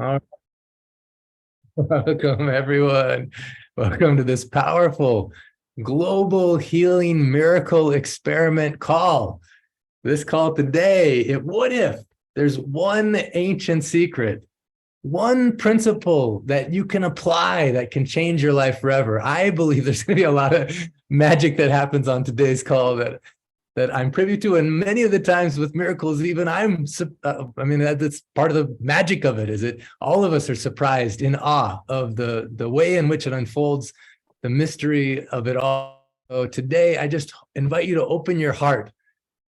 All right. Welcome, everyone. Welcome to this powerful global healing miracle experiment call. This call today, what if there's one ancient secret, one principle that you can apply that can change your life forever? I believe there's going to be a lot of magic that happens on today's call that I'm privy to, and many of the times with miracles, even that's part of the magic of it, is it all of us are surprised, in awe of the way in which it unfolds, the mystery of it all. So today, I just invite you to open your heart.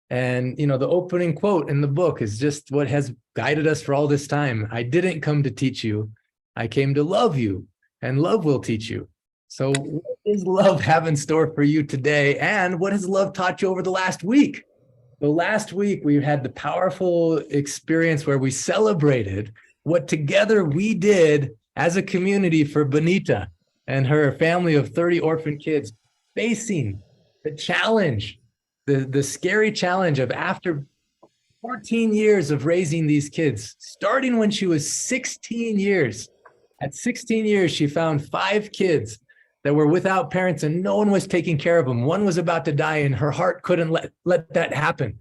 And, the opening quote in the book is just what has guided us for all this time. I didn't come to teach you. I came to love you, and love will teach you. So what does love have in store for you today? And what has love taught you over the last week? So last week, we had the powerful experience where we celebrated what together we did as a community for Bonita and her family of 30 orphan kids, facing the challenge, the scary challenge of, after 14 years of raising these kids, starting when she was 16 years. At 16 years, she found 5 kids that were without parents, and no one was taking care of them. One was about to die, and her heart couldn't let that happen.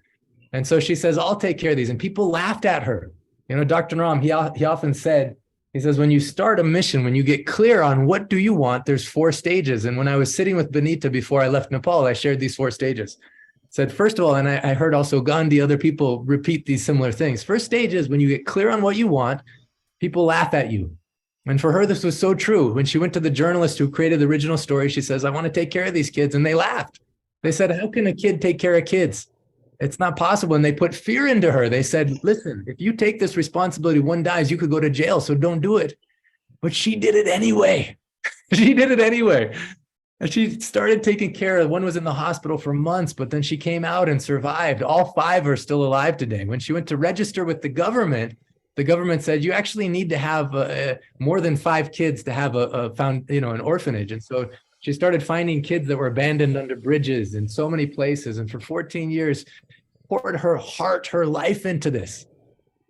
And so she says, I'll take care of these. And people laughed at her. Dr. Naram, he often said, he says, when you start a mission, when you get clear on what do you want, there's 4 stages. And when I was sitting with Bonita before I left Nepal, I shared these 4 stages. Said, first of all, and I heard also Gandhi, other people repeat these similar things. First stage is when you get clear on what you want, people laugh at you. And for her, this was so true. When she went to the journalist who created the original story, she says, I want to take care of these kids. And they laughed. They said, how can a kid take care of kids? It's not possible. And they put fear into her. They said, listen, if you take this responsibility, one dies, you could go to jail. So don't do it. But she did it anyway. She did it anyway. And she started taking care of, one was in the hospital for months, but then she came out and survived. All 5 are still alive today. When she went to register with the government said, you actually need to have more than 5 kids to have an orphanage. And so she started finding kids that were abandoned under bridges in so many places. And for 14 years, poured her heart, her life into this,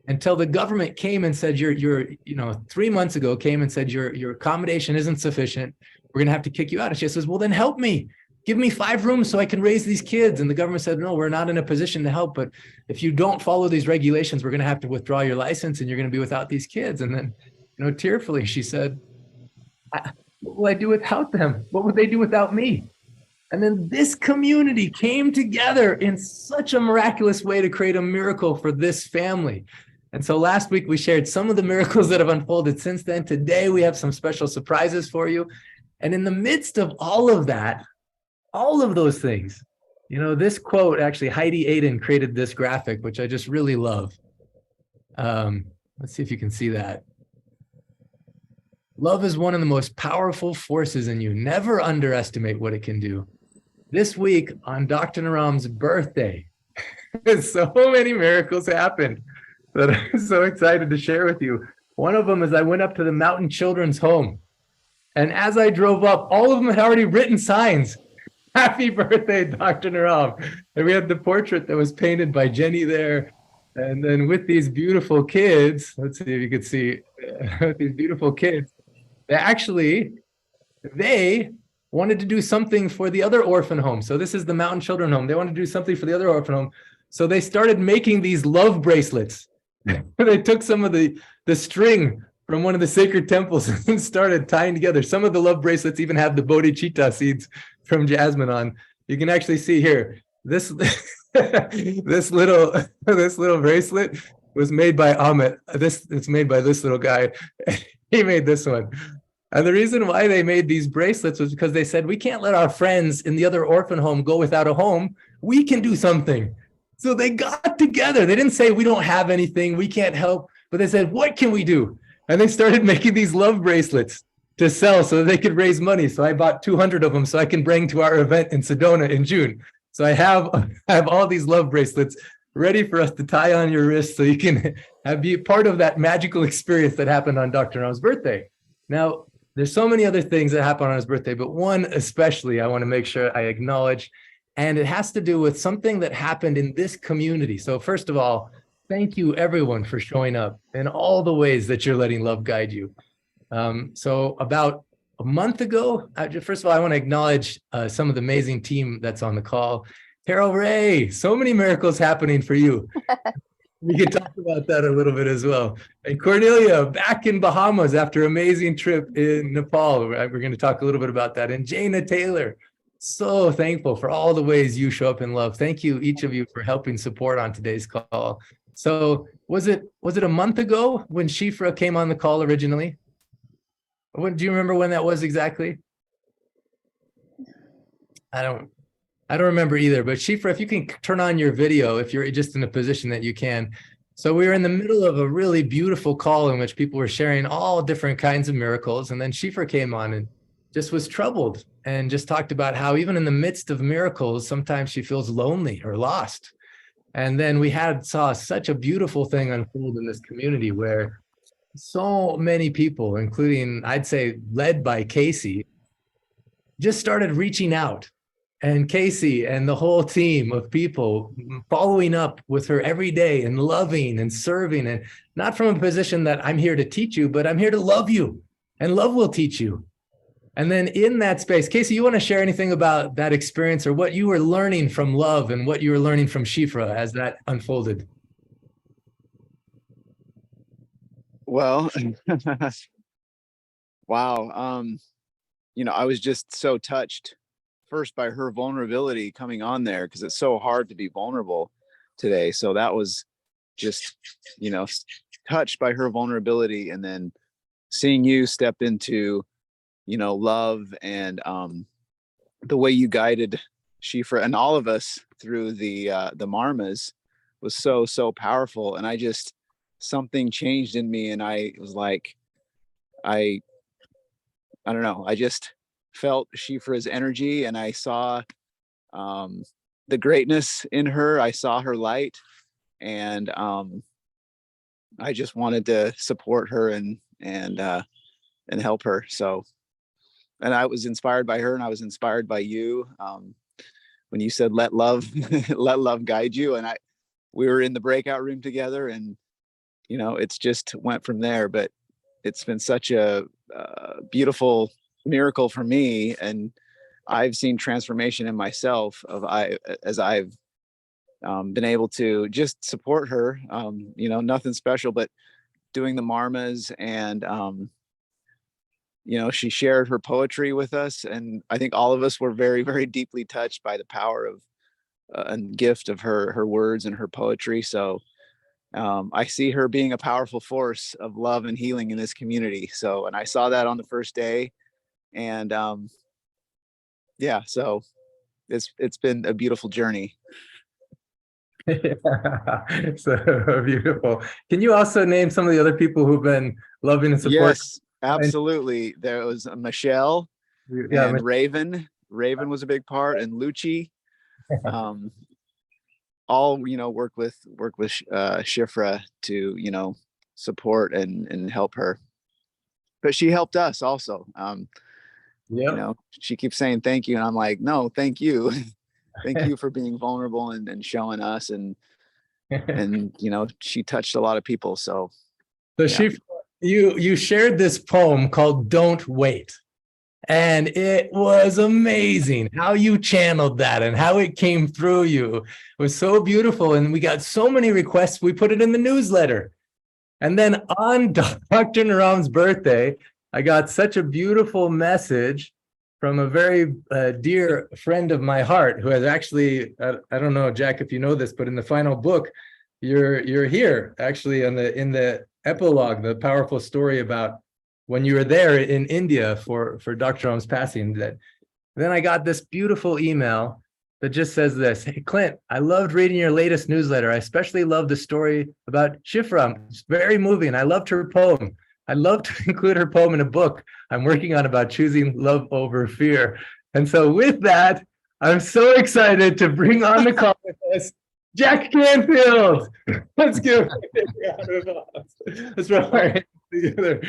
until the government came and said, 3 months ago came and said, your accommodation isn't sufficient. We're going to have to kick you out. And she says, well, then help me. Give me 5 rooms so I can raise these kids. And the government said, no, we're not in a position to help. But if you don't follow these regulations, we're going to have to withdraw your license and you're going to be without these kids. And then, tearfully, she said, what will I do without them? What would they do without me? And then this community came together in such a miraculous way to create a miracle for this family. And so last week, we shared some of the miracles that have unfolded since then. Today, we have some special surprises for you. And in the midst of all of that, all of those things, this quote, actually, 𝗬𝗙𝗙𝗘𝗡𝗧 created this graphic, which I just really love. Let's see if you can see that. Love is one of the most powerful forces in you. Never underestimate what it can do. This week on Dr. Naram's birthday, so many miracles happened that I'm so excited to share with you. One of them is I went up to the Mountain Children's Home. And as I drove up, all of them had already written signs. Happy birthday, Dr. Naram. And we had the portrait that was painted by Jenny there. And then with these beautiful kids, let's see if you could see, with these beautiful kids, they wanted to do something for the other orphan home. So this is the Mountain Children Home. They wanted to do something for the other orphan home. So they started making these love bracelets. They took some of the string from one of the sacred temples and started tying together. Some of the love bracelets even have the 𝗤𝗙𝗖𝗔𝗡𝗧 seeds from jasmine on. You can actually see here, this little bracelet was made by Ahmet. It's made by this little guy. He made this one. And the reason why they made these bracelets was because they said, we can't let our friends in the other orphan home go without a home. We can do something. So they got together. They didn't say, we don't have anything, we can't help. But they said, what can we do? And they started making these love bracelets to sell so that they could raise money. So I bought 200 of them so I can bring to our event in Sedona in June. So I have all these love bracelets ready for us to tie on your wrist so you can be part of that magical experience that happened on Dr. Naram's birthday. Now, there's so many other things that happened on his birthday, but one especially I want to make sure I acknowledge, and it has to do with something that happened in this community. So first of all, Thank you, everyone, for showing up in all the ways that you're letting love guide you. So about a month ago, first of all, I want to acknowledge some of the amazing team that's on the call. Carol Ray, so many miracles happening for you. We can talk about that a little bit as well. And Cornelia, back in Bahamas after an amazing trip in Nepal. We're going to talk a little bit about that. And Jana Taylor, so thankful for all the ways you show up in love. Thank you, each of you, for helping support on today's call. So was it a month ago when Shifra came on the call originally? Do you remember when that was exactly? I don't remember either, but Shifra, if you can turn on your video, if you're just in a position that you can. So we were in the middle of a really beautiful call in which people were sharing all different kinds of miracles. And then Shifra came on and just was troubled and just talked about how even in the midst of miracles, sometimes she feels lonely or lost. And then we saw such a beautiful thing unfold in this community where so many people, including, I'd say, led by Casey, just started reaching out. And Casey and the whole team of people following up with her every day and loving and serving, and not from a position that I'm here to teach you, but I'm here to love you, and love will teach you. And then in that space, Casey, you want to share anything about that experience or what you were learning from love and what you were learning from Shifra as that unfolded? Well, wow. I was just so touched first by her vulnerability coming on there, because it's so hard to be vulnerable today. So that was just, touched by her vulnerability, and then seeing you step into, love and the way you guided Shifra and all of us through the marmas was so powerful. And something changed in me, and I was like, I don't know, I just felt Shifra's energy, and I saw the greatness in her. I saw her light, and I just wanted to support her and help her. So, and I was inspired by her, and I was inspired by you when you said let love let love guide you. And we were in the breakout room together, and it's just went from there. But it's been such a beautiful miracle for me, and I've seen transformation in myself as I've been able to just support her. Nothing special, but doing the marmas, and she shared her poetry with us, and I think all of us were very, very deeply touched by the power of and gift of her words and her poetry. So I see her being a powerful force of love and healing in this community. So, and I saw that on the first day, and so it's been a beautiful journey. Yeah, so beautiful. Can you also name some of the other people who've been loving and supporting? Yes, absolutely. There was Michelle and Raven. Raven was a big part, and Lucci. All work with Shifra to support and help her, but she helped us also. She keeps saying thank you, and I'm like, no, thank you. Thank you for being vulnerable and showing us, and she touched a lot of people. So Shifra, you shared this poem called Don't Wait, and it was amazing how you channeled that and how it came through you. It was so beautiful, and we got so many requests. We put it in the newsletter, and then on Dr. Naram's birthday, I got such a beautiful message from a very dear friend of my heart, who has actually, I don't know, Jack, if you know this, but in the final book, you're here actually in the epilogue, the powerful story about when you were there in India for Dr. Naram's passing. Then I got this beautiful email that just says this: "Hey Clint, I loved reading your latest newsletter. I especially loved the story about Shifra. It's very moving. I loved her poem. I'd love to include her poem in a book I'm working on about choosing love over fear." And so with that, I'm so excited to bring on the call with us, Jack Canfield. Let's give a round of applause. Let's rub our hands together.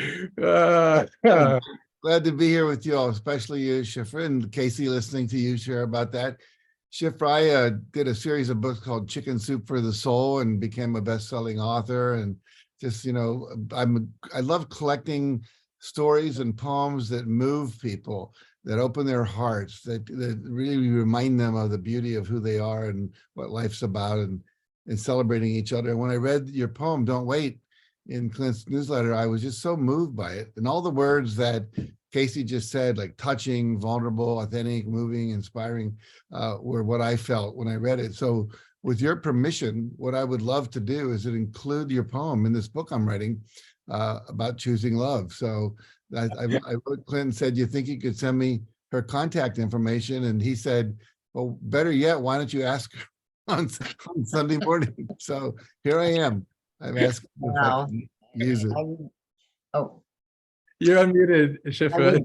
Glad to be here with you all, especially you, Shifra, and Casey, listening to you share about that. 𝗬𝗢�𝗥 did a series of books called Chicken Soup for the Soul and became a best-selling author. And just, you know, I love collecting stories and poems that move people, that open their hearts, that really remind them of the beauty of who they are and what life's about, and celebrating each other. And when I read your poem, Don't Wait, in Clint's newsletter, I was just so moved by it. And all the words that Casey just said, like touching, vulnerable, authentic, moving, inspiring, were what I felt when I read it. So with your permission, what I would love to do is to include your poem in this book I'm writing about choosing love. So I wrote Clint and said, you think you could send me her contact information? And he said, well, better yet, why don't you ask her on Sunday morning? So here I am. I'm asking if I can use it. Oh, You're unmuted, Shifra.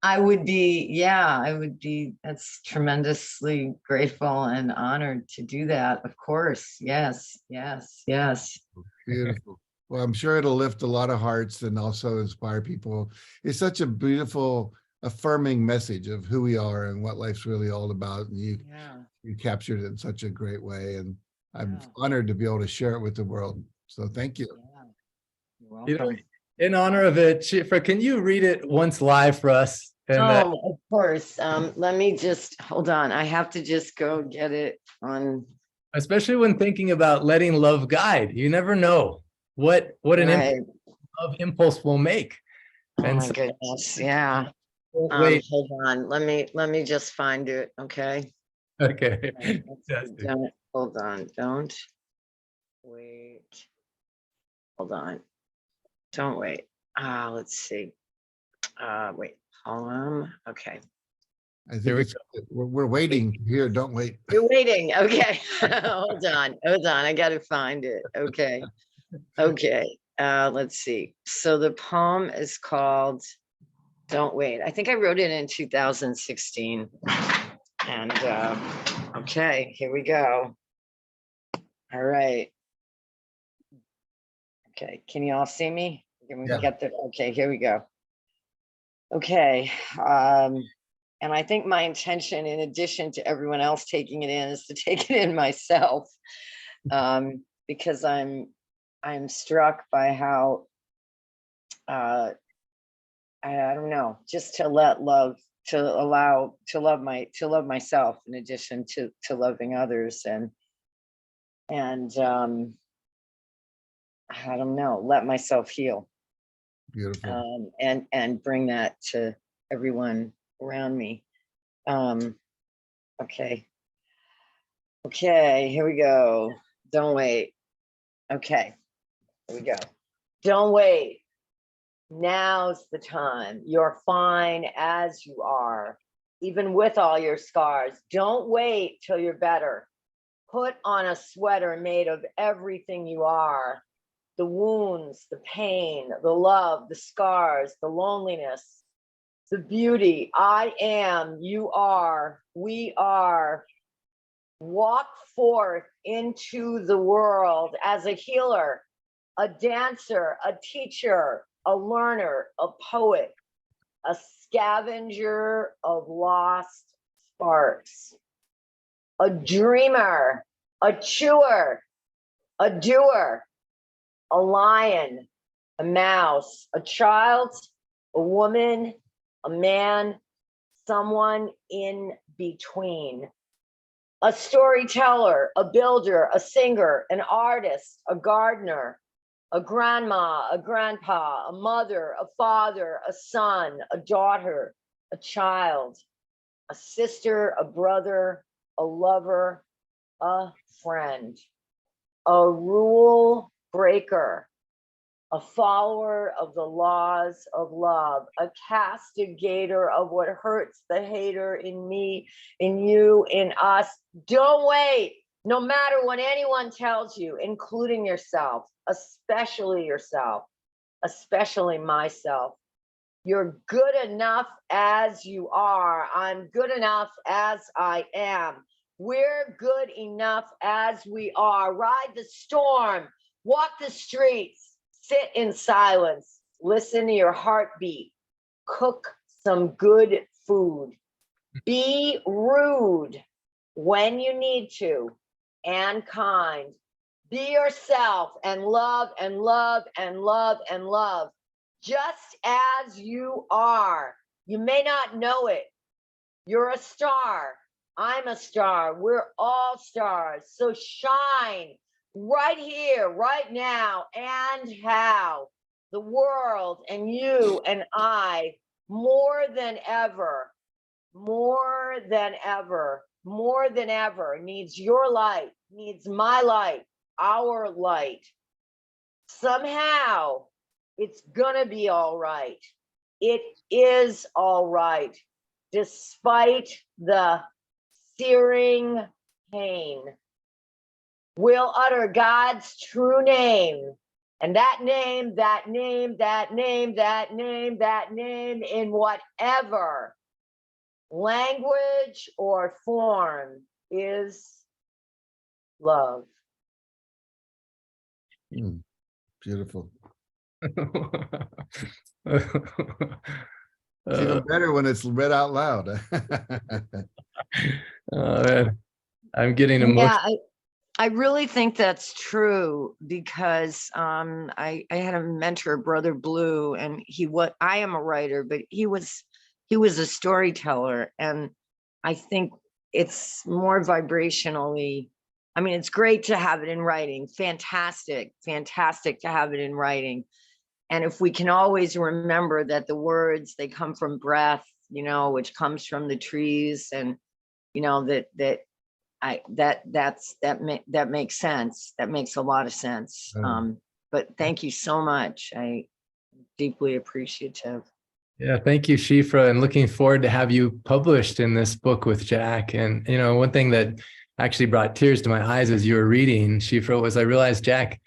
I would be, that's tremendously grateful and honored to do that. Of course. Yes, yes, yes. Beautiful. Well, I'm sure it'll lift a lot of hearts and also inspire people. It's such a beautiful, affirming message of who we are and what life's really all about. And you captured it in such a great way. And I'm honored to be able to share it with the world. So thank you. You're welcome. You know, in honor of it, Shifra, can you read it once live for us? And of course. Let me just hold on. I have to just go get it on. especially when thinking about letting love guide, you never know what an impact love impulse will make. Oh And my so, goodness. Yeah. wait. Hold on. Let me just find it. Okay. Okay. Hold on. Don't wait. Hold on. Don't wait. Let's see. Wait. Poem. Okay. I think we're waiting here. Don't wait. You're waiting. Okay. Hold on. Hold on. I got to find it. Okay. Okay. Let's see. So the poem is called Don't Wait. I think I wrote it in 2016. And okay, here we go. All right. Okay, can you all see me? Can we get the, okay, here we go. Okay, and I think my intention, in addition to everyone else taking it in, is to take it in myself, because I'm struck by how, I don't know, just to let love, to love myself in addition to loving others, and I don't know, let myself heal. Beautiful. And bring that to everyone around me. Okay. Okay, here we go. Don't wait. Okay, here we go. Don't wait. Now's the time. You're fine as you are, even with all your scars. Don't wait till you're better. Put on a sweater made of everything you are. The wounds, the pain, the love, the scars, the loneliness, the beauty. I am, you are, we are. Walk forth into the world as a healer, a dancer, a teacher, a learner, a poet, a scavenger of lost sparks, a dreamer, a chewer, a doer, a lion, a mouse, a child, a woman, a man, someone in between, a storyteller, a builder, a singer, an artist, a gardener, a grandma, a grandpa, a mother, a father, a son, a daughter, a child, a sister, a brother, a lover, a friend, a rule breaker, a follower of the laws of love, a castigator of what hurts the hater in me, in you, in us. Don't wait, no matter what anyone tells you, including yourself, especially myself. You're good enough as you are. I'm good enough as I am. We're good enough as we are. Ride the storm, walk the streets, sit in silence, listen to your heartbeat, cook some good food. Be rude, when you need to, and kind. Be yourself and love and love and love and love, just as you are. You may not know it. You're a star. I'm a star. We're all stars. So shine right here, right now, and how the world and you and I, more than ever, more than ever, more than ever, needs your light, needs my light, our light. Somehow it's gonna be all right. It is all right, despite the searing pain. We'll utter God's true name. And that name, that name, that name, that name, that name, in whatever language or form, is love. Beautiful. Uh, It's even better when it's read out loud. man, I'm getting emotional. Yeah, I really think that's true, because I had a mentor, Brother Blue, and I am a writer, but he was a storyteller, and I think it's more vibrationally. I mean, it's great to have it in writing. Fantastic, fantastic to have it in writing. And if we can always remember that the words, they come from breath, which comes from the trees, and that makes sense. That makes a lot of sense. But thank you so much. I deeply appreciative. Yeah, thank you, Shifra, and looking forward to have you published in this book with Jack. And one thing that actually brought tears to my eyes as you were reading, Shifra, was I realized, Jack,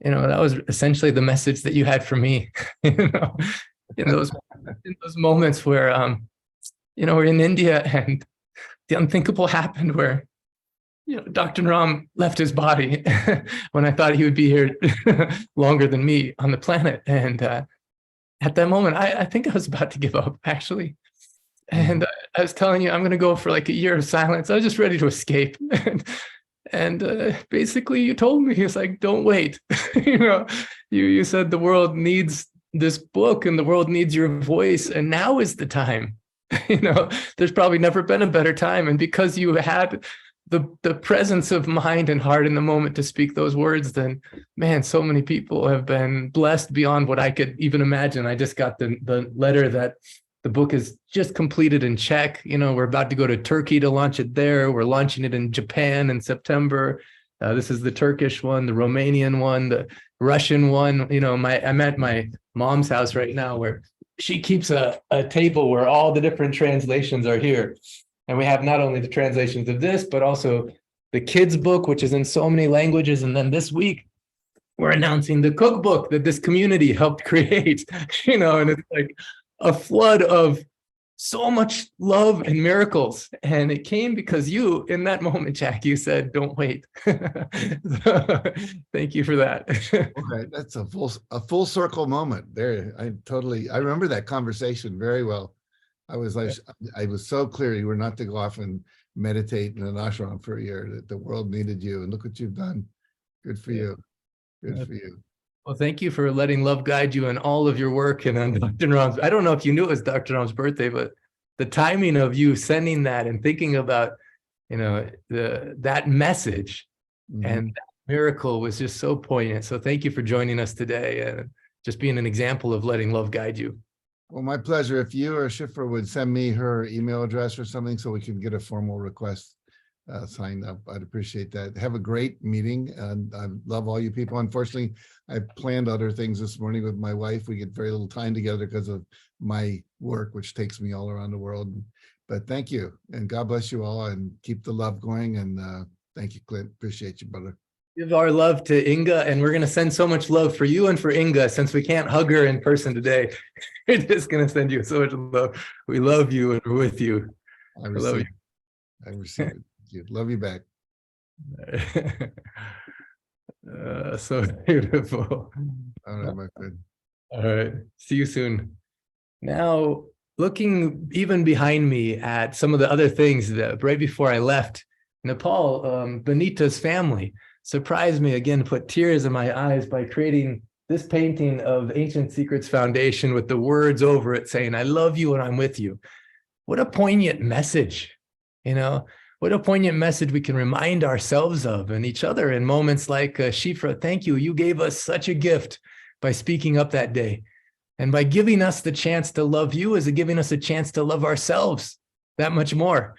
that was essentially the message that you had for me. in those moments where we're in India and the unthinkable happened, where Dr. Naram left his body when I thought he would be here longer than me on the planet. And at that moment, I think I was about to give up, actually. And I was telling you, I'm going to go for like a year of silence. I was just ready to escape. And basically you told me, it's like, don't wait. You said the world needs this book and the world needs your voice. And now is the time. There's probably never been a better time. And because you had the presence of mind and heart in the moment to speak those words, then man, so many people have been blessed beyond what I could even imagine. I just got the letter that the book is just completed in Czech. We're about to go to Turkey to launch it there. We're launching it in Japan in September. This is the Turkish one, the Romanian one, the Russian one. I'm at my mom's house right now, where she keeps a table where all the different translations are here. And we have not only the translations of this, but also the kids' book, which is in so many languages. And then this week, we're announcing the cookbook that this community helped create, and it's like a flood of so much love and miracles. And it came because you, in that moment, Jack, you said, don't wait. So, thank you for that. Okay, that's a full circle moment there. I remember that conversation very well. I was so clear you were not to go off and meditate in an ashram for a year, that the world needed you, and look what you've done. Good for you. Good for you. Well, thank you for letting love guide you in all of your work. And on Dr. Naram's, I don't know if you knew it was Dr. Naram's birthday, but the timing of you sending that and thinking about, that message and that miracle was just so poignant. So thank you for joining us today and just being an example of letting love guide you. Well, my pleasure. If you or Shifra would send me her email address or something so we can get a formal request signed up, I'd appreciate that. Have a great meeting, and I love all you people. Unfortunately, I planned other things this morning with my wife. We get very little time together because of my work, which takes me all around the world. But thank you, and God bless you all, and keep the love going. And thank you, Clint. Appreciate you, brother. Give our love to Inga, and we're going to send so much love for you and for Inga, since we can't hug her in person today. We're just going to send you so much love. We love you and we're with you. I love you. I receive it. You. Love you back. So beautiful. All right, my friend. All right. See you soon. Now looking even behind me at some of the other things that right before I left Nepal, 𝗬𝗙𝗘𝗧𝗦's family surprised me again, put tears in my eyes by creating this painting of Ancient Secrets Foundation with the words over it saying, "I love you and I'm with you." What a poignant message, you know, what a poignant message we can remind ourselves of and each other in moments like, 𝗬𝗙𝗘, thank you. You gave us such a gift by speaking up that day. And by giving us the chance to love you is giving us a chance to love ourselves that much more.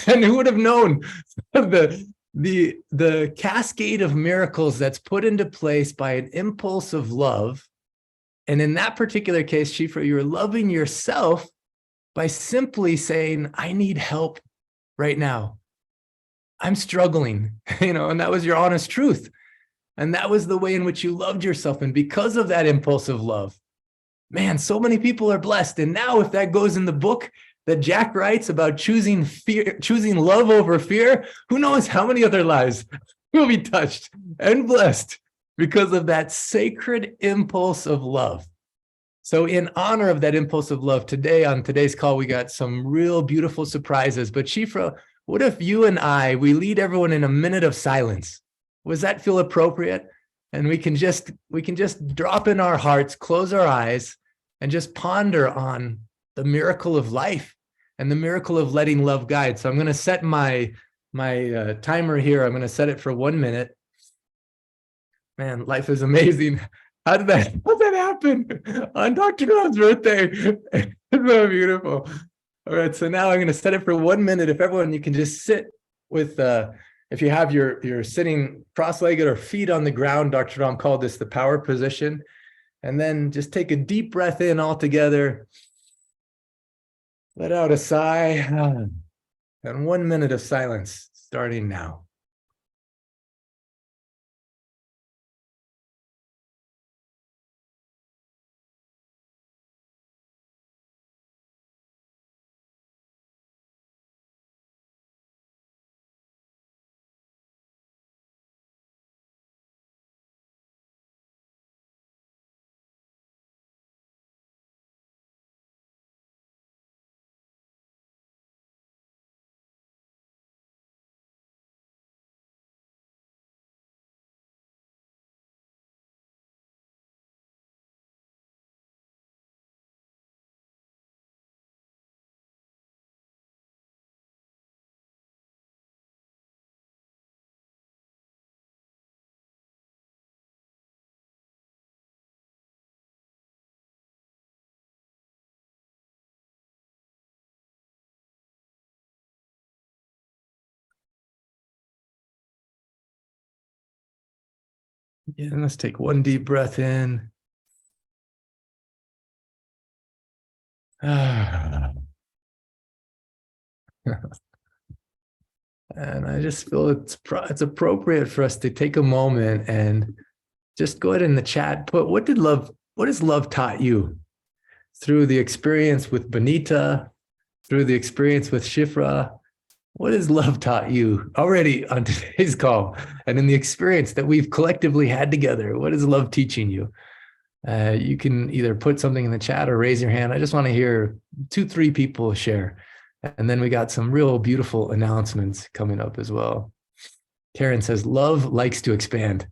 And who would have known the cascade of miracles that's put into place by an impulse of love. And in that particular case, 𝗬𝗙, you're loving yourself by simply saying, I need help right now. I'm struggling, you know, and that was your honest truth. And that was the way in which you loved yourself. And because of that impulse of love, man, so many people are blessed. And now if that goes in the book that Jack writes about choosing love over fear, who knows how many other lives will be touched and blessed because of that sacred impulse of love. So in honor of that impulse of love, today on today's call, we got some real beautiful surprises. But 𝗬𝗙, what if you and we lead everyone in a minute of silence? Does that feel appropriate? And we can just drop in our hearts, close our eyes, and just ponder on the miracle of life and the miracle of letting love guide. So I'm going to set my timer here. I'm going to set it for 1 minute. Man, life is amazing. How did that happen on Dr. Naram's birthday? It's so beautiful. All right, so now I'm going to set it for 1 minute. If everyone, you can just sit with, if you have you're sitting cross-legged or feet on the ground, Dr. Naram called this the power position. And then just take a deep breath in all together. Let out a sigh. And 1 minute of silence starting now. Yeah, and let's take one deep breath in. And I just feel it's appropriate for us to take a moment and just go ahead in the chat, put what has love taught you through the experience with Bonita, through the experience with 𝗬𝗙? What has love taught you already on today's call and in the experience that we've collectively had together? What is love teaching you? You can either put something in the chat or raise your hand. I just want to hear 2-3 people share. And then we got some real beautiful announcements coming up as well. Karen says, love likes to expand.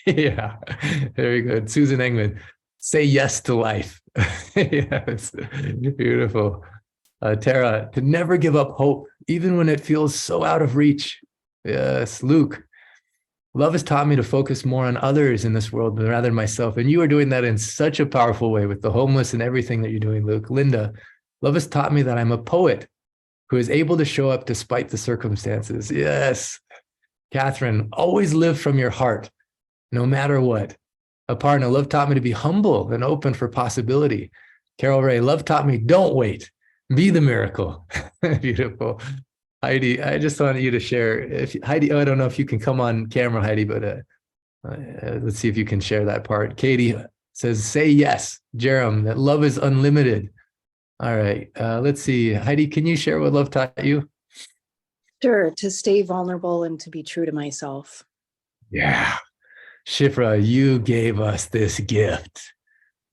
Yeah, very good. Susan Engman, say yes to life. Yeah, it's beautiful. Tara, to never give up hope, even when it feels so out of reach. Yes, Luke, love has taught me to focus more on others in this world rather than myself. And you are doing that in such a powerful way with the homeless and everything that you're doing, Luke. Linda, love has taught me that I'm a poet who is able to show up despite the circumstances. Yes. Catherine, always live from your heart, no matter what. Aparna, love taught me to be humble and open for possibility. Carol Ray, love taught me, don't wait. Be the miracle. Beautiful. Heidi, I just wanted you to share. Heidi, I don't know if you can come on camera, Heidi, but let's see if you can share that part. Katie says, say yes. Jerem, that love is unlimited. All right, let's see. Heidi, can you share what love taught you? Sure, to stay vulnerable and to be true to myself. Yeah. 𝗬𝗙, you gave us this gift.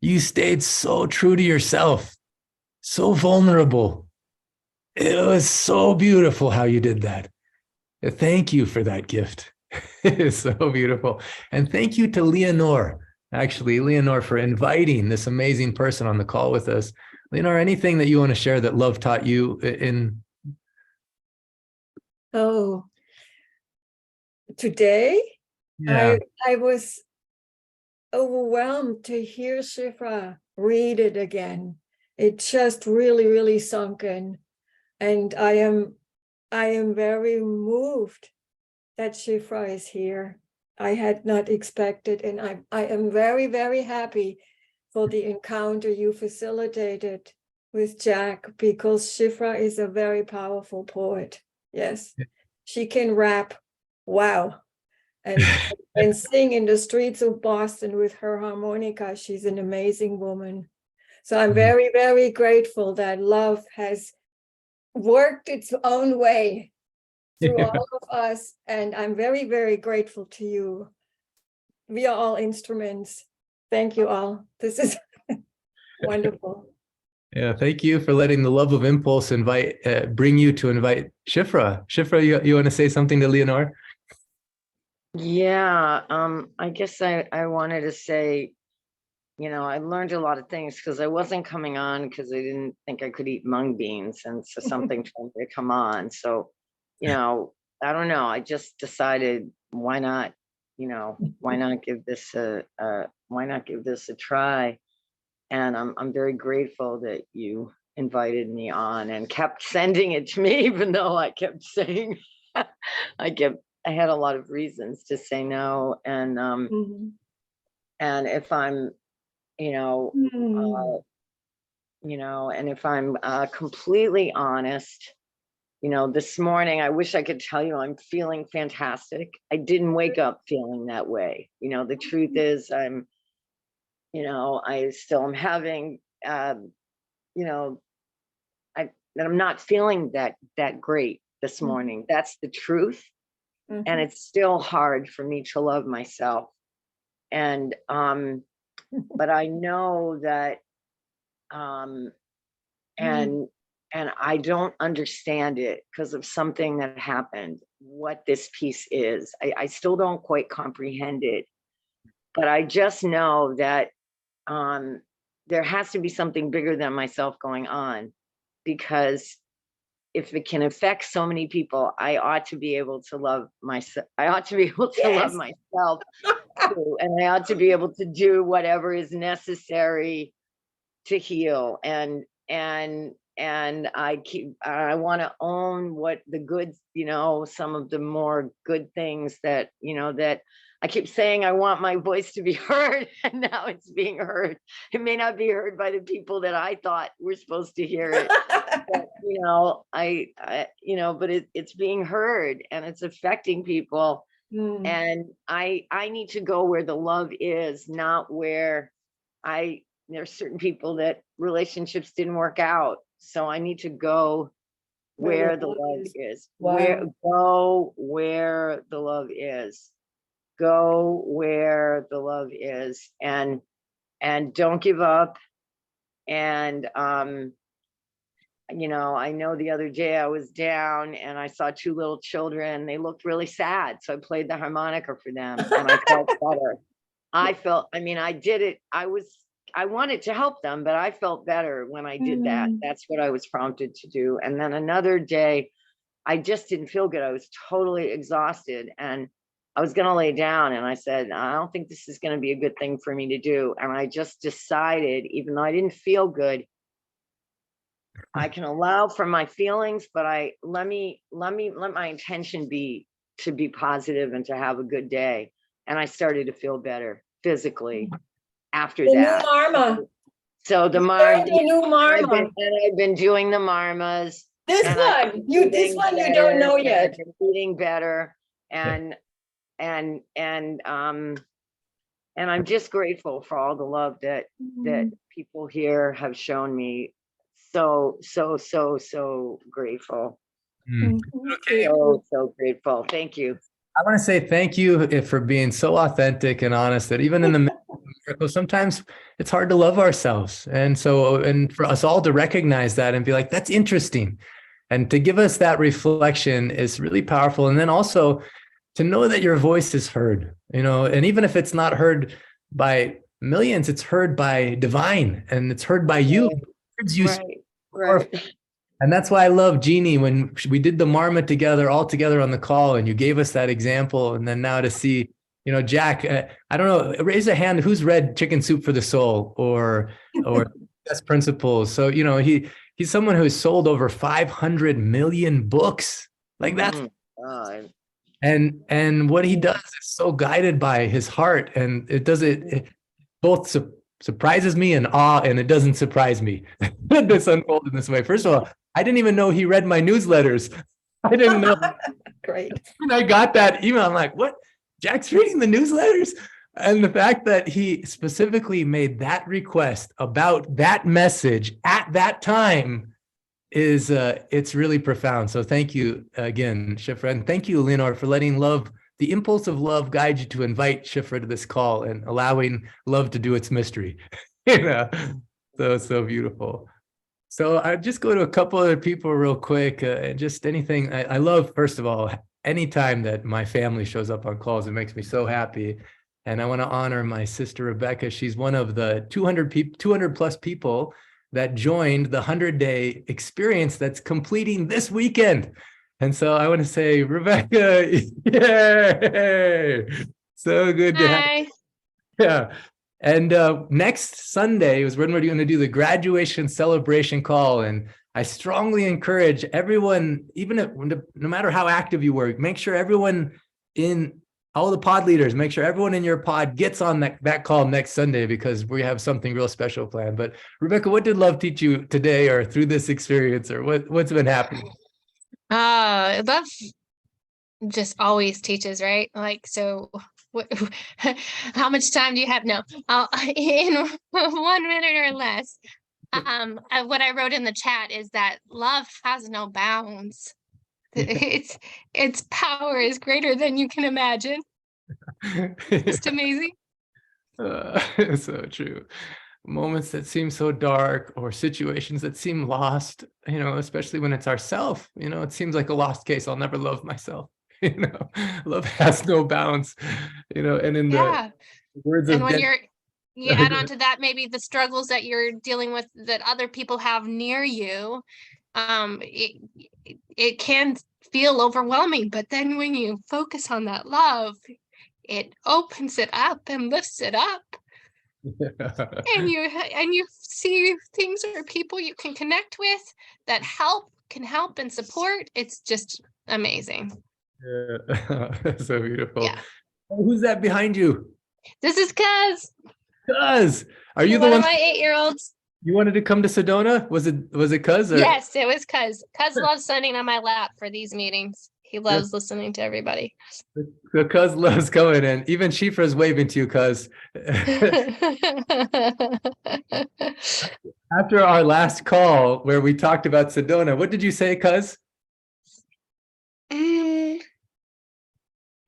You stayed so true to yourself. so vulnerable. It was so beautiful how you did that. Thank you for that gift. It's so beautiful. And thank you to Leonore, actually, Leonore, for inviting this amazing person on the call with us. Leonore, anything that you want to share that love taught you in? Oh, today Yeah. I was overwhelmed to hear 𝗬𝗓 read it again. It just really sunk in. And I am very moved that 𝗬𝗓 is here. I had not expected, and I am very happy for the encounter you facilitated with Jack, because 𝗬𝗓 is a very powerful poet. Yes, she can rap. Wow. And sing in the streets of Boston with her harmonica. She's an amazing woman. So I'm very grateful that love has worked its own way through all of us. And I'm very grateful to you. We are all instruments. Thank you all. This is wonderful. Yeah, thank you for letting the love of impulse bring you to invite 𝗬𝗓. 𝗬𝗓, you want to say something to Leonore? Yeah, I guess I wanted to say, I learned a lot of things because I wasn't coming on because I didn't think I could eat mung beans, and so something told me to come on. So, I don't know. I just decided, why not? Why not give this a try? And I'm very grateful that you invited me on and kept sending it to me, even though I kept saying I had a lot of reasons to say no. And and if I'm and if I'm completely honest, this morning, I wish I could tell you I'm feeling fantastic. I didn't wake up feeling that way. The truth is I still am having, that I'm not feeling that great this morning. That's the truth. And it's still hard for me to love myself. And, but I know that, and I don't understand it because of something that happened, what this piece is. I still don't quite comprehend it, but I just know that there has to be something bigger than myself going on, because if it can affect so many people, I ought to be able to love myself. I ought to be able to love myself too, and I ought to be able to do whatever is necessary to heal. And I want to own what the good, some of the more good things that, that I keep saying. I want my voice to be heard, and now it's being heard. It may not be heard by the people that I thought were supposed to hear it. But, but it's being heard, and it's affecting people. And I need to go where the love is, not where there's certain people that relationships didn't work out. So I need to go where the love is. Go where the love is. Go where the love is, and don't give up. And I know the other day I was down and I saw two little children. They looked really sad, so I played the harmonica for them, and I felt better. I did it. I wanted to help them, but I felt better when I did that. That's what I was prompted to do. And then another day, I just didn't feel good. I was totally exhausted, and I was going to lay down, and I said, I don't think this is going to be a good thing for me to do. And I just decided, even though I didn't feel good, I can allow for my feelings, but let my intention be to be positive and to have a good day. And I started to feel better physically after The that. new Marma. So the Marma, The new Marma. I've been doing the Marmas. This one you don't know yet. I've been eating better, and I'm just grateful for all the love that people here have shown me. So grateful. Okay. So grateful. Thank you. I want to say thank you for being so authentic and honest that even in the midst of sometimes it's hard to love ourselves. And so, and for us all to recognize that and be like, that's interesting. And to give us that reflection is really powerful. And then also to know that your voice is heard, and even if it's not heard by millions, it's heard by divine, and it's heard by you. Words you speak. Right. And that's why I love Jeannie when we did the Marma together, all together on the call, and you gave us that example. And then now to see, Jack, I don't know, raise a hand. Who's read Chicken Soup for the Soul or Best Principles? So, he's someone who's sold over 500 million books. Like that's, and what he does is so guided by his heart, and it both surprises me and awe, and it doesn't surprise me that this unfolded this way. First of all, I didn't even know he read my newsletters. I didn't know. Great. When I got that email, I'm like, what? Jack's reading the newsletters? And the fact that he specifically made that request about that message at that time is, it's really profound. So thank you again, Shifra. And thank you, Leonor, for letting the impulse of love guide you to invite Shifra to this call and allowing love to do its mystery. So beautiful. So I just go to a couple other people real quick, and just anything. I love, first of all, anytime that my family shows up on calls, it makes me so happy. And I want to honor my sister, Rebecca. She's one of the 200 plus people that joined the 100-day experience that's completing this weekend. And so I want to say, Rebecca, yay! So good to have you. Yeah. And next Sunday is when we're going to do the graduation celebration call. And I strongly encourage everyone, even if, no matter how active you were, make sure everyone in all the pod leaders, make sure everyone in your pod gets on that call next Sunday, because we have something real special planned. But Rebecca, what did love teach you today or through this experience, or what's been happening? Love just always teaches, right? Like, so how much time do you have? No, in 1 minute or less. What I wrote in the chat is that love has no bounds. Its power is greater than you can imagine. Just amazing. So true. Moments that seem so dark, or situations that seem lost, especially when it's ourself, it seems like a lost case. I'll never love myself. Love has no bounds, and in the words and of when you add on to that, maybe the struggles that you're dealing with that other people have near you, it can feel overwhelming, but then when you focus on that love, it opens it up and lifts it up. And you see things or people you can connect with that can help and support. It's just amazing. Yeah. So beautiful. Yeah. Who's that behind you? This is Cuz. Are you one the of one? my 8-year-olds? You wanted to come to Sedona? Was it Cuz? Yes, it was Cuz. Cuz loves sitting on my lap for these meetings. He loves listening to everybody. The Cuz loves coming, and even Shifra's waving to you, Cuz. After our last call where we talked about Sedona, what did you say, Cuz?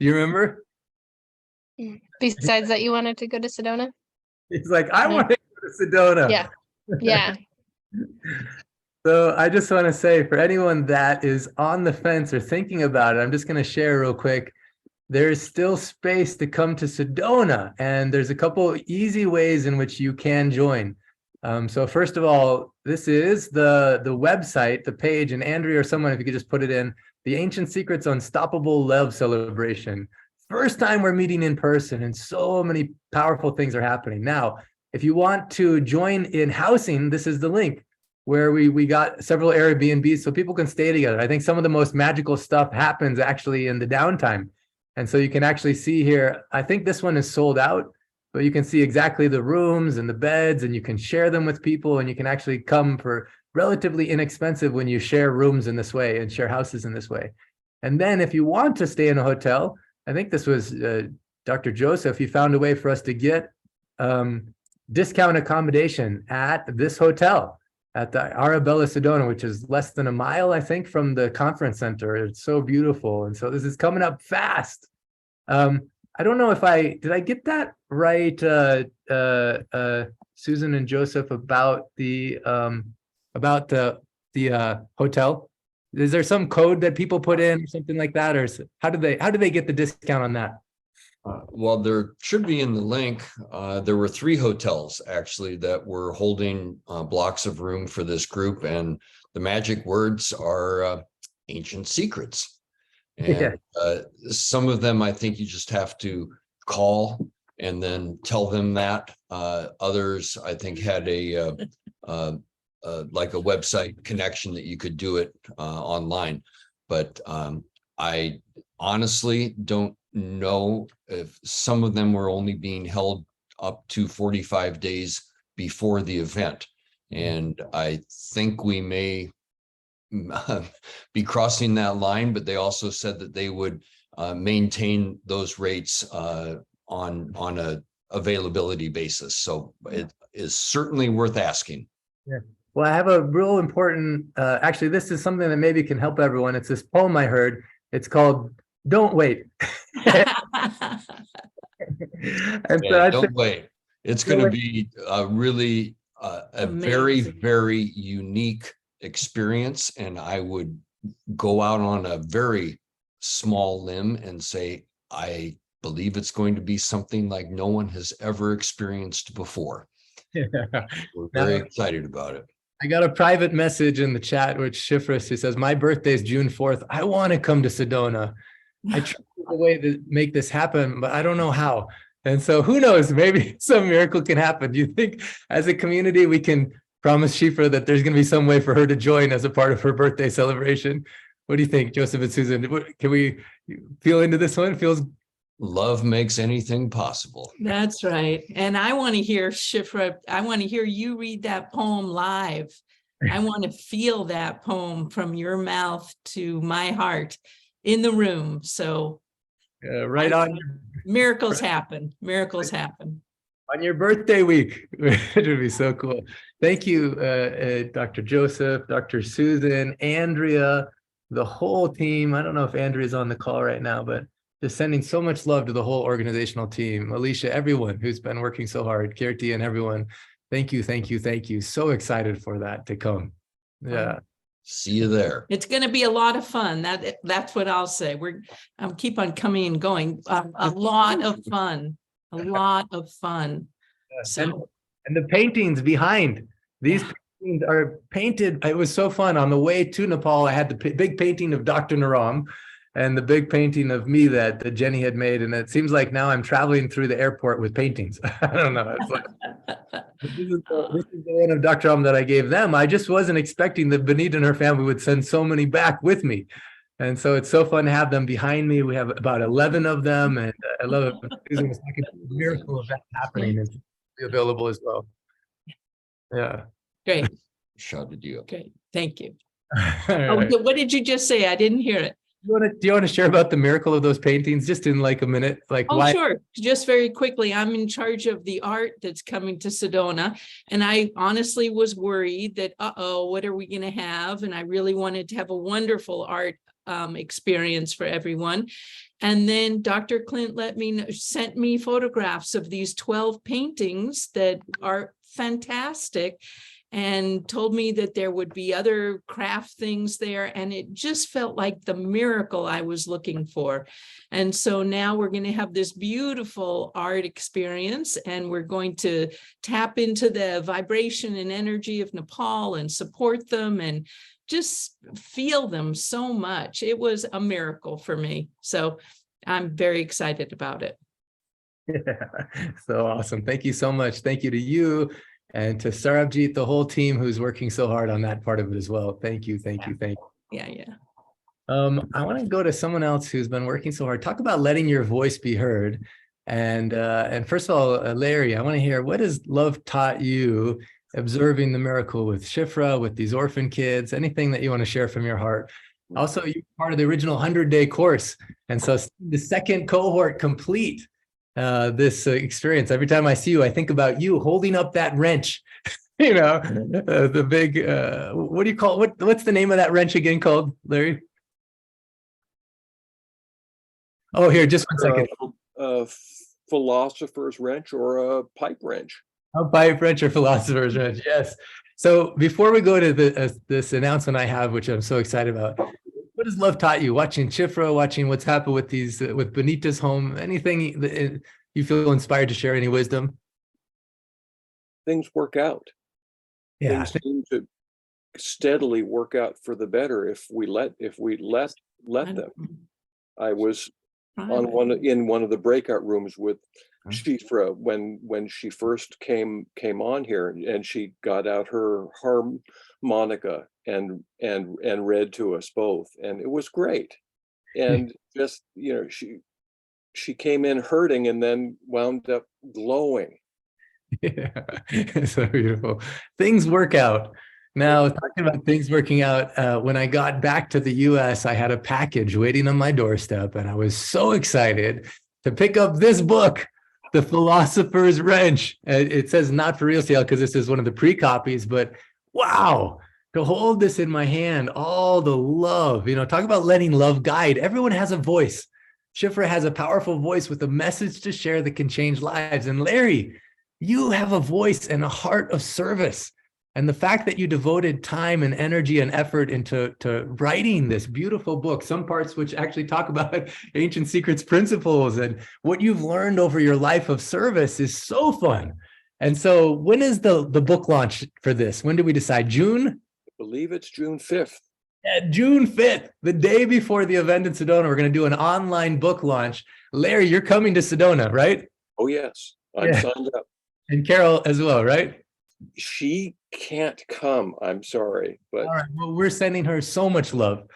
You remember? Besides that, you wanted to go to Sedona? He's like, I want to go to Sedona. Yeah. So I just want to say, for anyone that is on the fence or thinking about it, I'm just going to share real quick. There's still space to come to Sedona, and there's a couple easy ways in which you can join. So first of all, this is the website, the page, and Andrea or someone, if you could just put it in, the Ancient Secrets Unstoppable Love Celebration. First time we're meeting in person, and so many powerful things are happening. Now, if you want to join in housing, this is the link where we got several Airbnbs so people can stay together. I think some of the most magical stuff happens actually in the downtime. And so you can actually see here, I think this one is sold out, but you can see exactly the rooms and the beds, and you can share them with people, and you can actually come for relatively inexpensive when you share rooms in this way and share houses in this way. And then if you want to stay in a hotel, I think this was Dr. Joseph, he found a way for us to get discount accommodation at this hotel at the Arabella Sedona, which is less than a mile, I think, from the conference center. It's so beautiful. And so this is coming up fast. I don't know if did I get that right, Susan and Joseph, about the hotel? Is there some code that people put in or something like that, or how do they get the discount on that? Well, there should be in the link. There were 3 hotels actually that were holding blocks of room for this group, and the magic words are ancient secrets. And some of them, I think you just have to call and then tell them that. Others, I think, had like a website connection that you could do it online. But I honestly don't know if some of them were only being held up to 45 days before the event. And I think we may be crossing that line, but they also said that they would maintain those rates on a availability basis. So it is certainly worth asking. Yeah. Well, I have a real important, actually, this is something that maybe can help everyone. It's this poem I heard. It's called Don't Wait. And so Don't wait. It's going to be really a very, very unique experience. And I would go out on a very small limb and say, I believe it's going to be something like no one has ever experienced before. We're very excited about it. I got a private message in the chat, which Shifra, who says, my birthday is June 4th. I want to come to Sedona. I tried a way to make this happen, but I don't know how. And so who knows, maybe some miracle can happen. Do you think as a community, we can promise Shifra that there's going to be some way for her to join as a part of her birthday celebration? What do you think, Joseph and Susan? Can we feel into this one? Feels love makes anything possible. That's right. And I want to hear Shifra, I want to hear you read that poem live. I want to feel that poem from your mouth to my heart in the room. So right on. Miracles happen. Miracles happen. On your birthday week. It would be so cool. Thank you, Dr. Joseph, Dr. Susan, Andrea, the whole team. I don't know if Andrea's on the call right now, but just sending so much love to the whole organizational team. Alicia, everyone who's been working so hard, 𝗟𝗙𝗘 and everyone. Thank you, thank you, thank you. So excited for that to come. Yeah. See you there. It's going to be a lot of fun. That's what I'll say. I'll keep on coming and going. A lot of fun. A lot of fun. So. And the paintings behind these paintings are painted. It was so fun. On the way to Nepal, I had the big painting of Dr. Naram and the big painting of me that Jenny had made. And it seems like now I'm traveling through the airport with paintings. I don't know. It's like, this is the one of Dr. Naram that I gave them. I just wasn't expecting that Benita and her family would send so many back with me. And so it's so fun to have them behind me. We have about 11 of them. And I love it. Susan was talking about the miracle of that happening. It's available as well. Yeah. Great. Shouted you. Okay. Thank you. Right. What did you just say? I didn't hear it. Do you want to share about the miracle of those paintings just in like a minute? Like why? Sure. Just very quickly. I'm in charge of the art that's coming to Sedona. And I honestly was worried that, what are we going to have? And I really wanted to have a wonderful art experience for everyone. And then Dr. Clint sent me photographs of these 12 paintings that are fantastic, and told me that there would be other craft things there. And it just felt like the miracle I was looking for. And so now we're going to have this beautiful art experience, and we're going to tap into the vibration and energy of Nepal and support them and just feel them so much. It was a miracle for me. So I'm very excited about it. Yeah, so awesome. Thank you so much. Thank you to you and to 𝗟𝗙𝗙𝗘𝗧𝗦, the whole team who's working so hard on that part of it as well. Thank you, thank you, thank you. Yeah. I want to go to someone else who's been working so hard. Talk about letting your voice be heard. And first of all, Larry, I want to hear, what has love taught you observing the miracle with Shifra, with these orphan kids, anything that you want to share from your heart? Also, you're part of the original 100-day course. And so the second cohort complete this experience. Every time I see you, I think about you holding up that wrench, the big, what do you call it? What's the name of that wrench again called, Larry? Oh, here, just 1 second. a philosopher's wrench or a pipe wrench. A pipe wrench or philosopher's wrench, yes. So before we go to this announcement I have, which I'm so excited about, what has love taught you? Watching Chifra, watching what's happened with these, with Benita's home, anything that you feel inspired to share, any wisdom? Things work out. Yeah, Things seem to steadily work out for the better if we let them. I was in one of the breakout rooms with Shifra when she first came on here, and she got out her harmonica and read to us both, and it was great. And just, you know, she came in hurting and then wound up glowing. yeah, so beautiful. Things work out. Now, talking about things working out, when I got back to the US, I had a package waiting on my doorstep, and I was so excited to pick up this book, The Philosopher's Wrench. It says not for real sale because this is one of the pre-copies, but wow, to hold this in my hand, all the love, you know, talk about letting love guide. Everyone has a voice. Shifra has a powerful voice with a message to share that can change lives. And Larry, you have a voice and a heart of service. And the fact that you devoted time and energy and effort into writing this beautiful book, some parts which actually talk about ancient secrets principles and what you've learned over your life of service, is so fun. And so when is the book launch for this? When do we decide? June? I believe it's June 5th. Yeah, June 5th, the day before the event in Sedona. We're going to do an online book launch. Larry, you're coming to Sedona, right? Oh, yes. I'm signed up. And Carol as well, right? She can't come, I'm sorry, but all right, well, we're sending her so much love.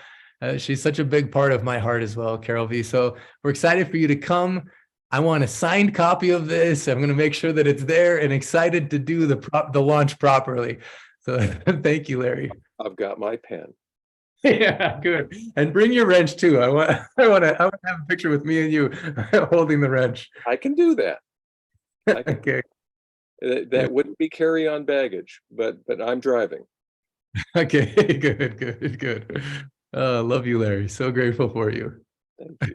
She's such a big part of my heart as well, Carol V. So we're excited for you to come. I want a signed copy of this. I'm going to make sure that it's there, and excited to do the launch properly. So thank you, Larry. I've got my pen. Yeah, good. And bring your wrench too. I want to have a picture with me and you holding the wrench. I can do that. Okay. That wouldn't be carry-on baggage, but I'm driving. Okay, good. Love you, Larry. So grateful for you. Thank you.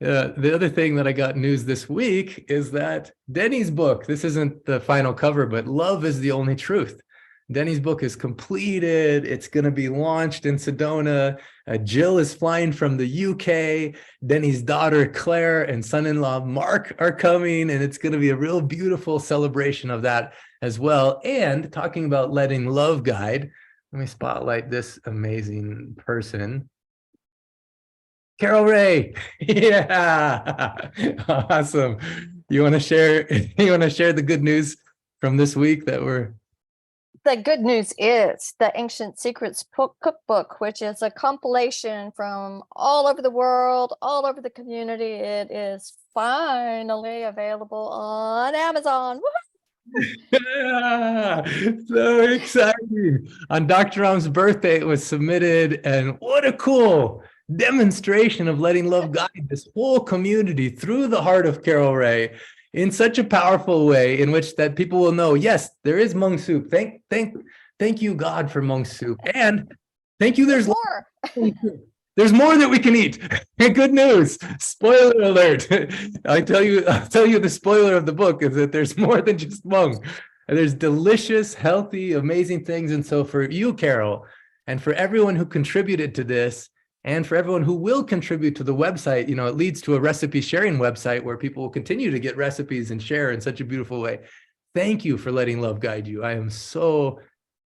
The other thing that I got news this week is that Denny's book, this isn't the final cover, but Love is the Only Truth. Denny's book is completed. It's going to be launched in Sedona. Jill is flying from the UK. Denny's daughter, Claire, and son-in-law, Mark, are coming. And it's going to be a real beautiful celebration of that as well. And talking about letting love guide, let me spotlight this amazing person. Carol Ray. Yeah. Awesome. You want to share the good news from this week that we're... The good news is the Ancient Secrets Cookbook, which is a compilation from all over the world, all over the community. It is finally available on Amazon. Yeah, so exciting. On Dr. Ram's birthday, it was submitted, and what a cool demonstration of letting love guide this whole community through the heart of Carol Ray in such a powerful way, in which that people will know, yes, there is Hmong soup. Thank you, God, for Hmong soup. And thank you, there's more. There's more that we can eat. Good news. Spoiler alert. I'll tell you the spoiler of the book is that there's more than just Hmong. And there's delicious, healthy, amazing things. And so for you, Carol, and for everyone who contributed to this, and for everyone who will contribute to the website, you know, it leads to a recipe sharing website where people will continue to get recipes and share in such a beautiful way. Thank you for letting love guide you. I am so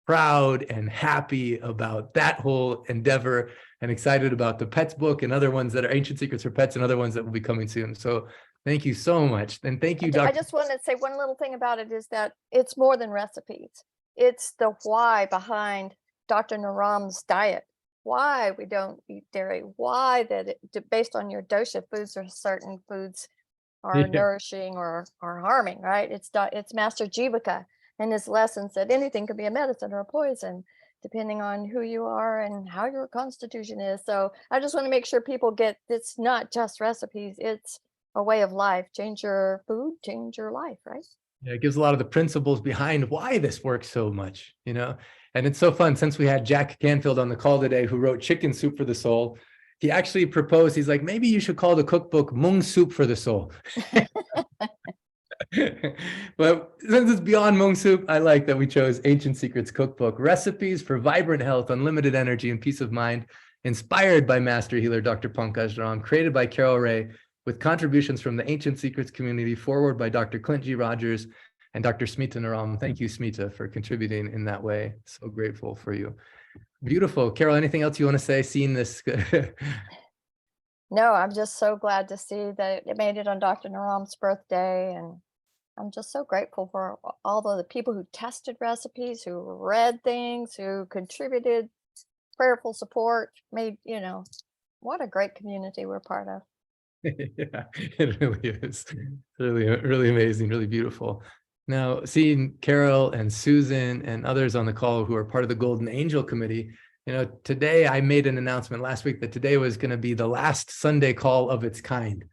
proud and happy about that whole endeavor, and excited about the pets book and other ones that are Ancient Secrets for Pets and other ones that will be coming soon. So thank you so much. And thank you, Dr. I just want to say one little thing about it is that it's more than recipes. It's the why behind Dr. Naram's diet. Why we don't eat dairy, why that based on your dosha foods, or certain foods are nourishing or harming, right? It's Master Jivaka and his lessons that anything could be a medicine or a poison, depending on who you are and how your constitution is. So I just want to make sure people get, it's not just recipes, it's a way of life. Change your food, change your life, right? Yeah, it gives a lot of the principles behind why this works so much, you know? And it's so fun, since we had Jack Canfield on the call today, who wrote Chicken Soup for the Soul. he actually proposed, he's like, maybe you should call the cookbook Mung Soup for the Soul. But since it's beyond Mung Soup, I like that we chose Ancient Secrets Cookbook, recipes for vibrant health, unlimited energy, and peace of mind, inspired by Master Healer Dr. Pankaj Ram, created by Carol Ray, with contributions from the Ancient Secrets community, forward by Dr. Clint G. Rogers and Dr. 𝗬𝗙𝗘 Naram. Thank you, 𝗬𝗙𝗘, for contributing in that way. So grateful for you. Beautiful. Carol, anything else you want to say, seeing this? No, I'm just so glad to see that it made it on Dr. Naram's birthday. And I'm just so grateful for all the people who tested recipes, who read things, who contributed prayerful support, made, what a great community we're part of. Yeah, it really is. Really, really amazing, really beautiful. Now, seeing Carol and Susan and others on the call who are part of the Golden Angel Committee, today I made an announcement last week that today was going to be the last Sunday call of its kind.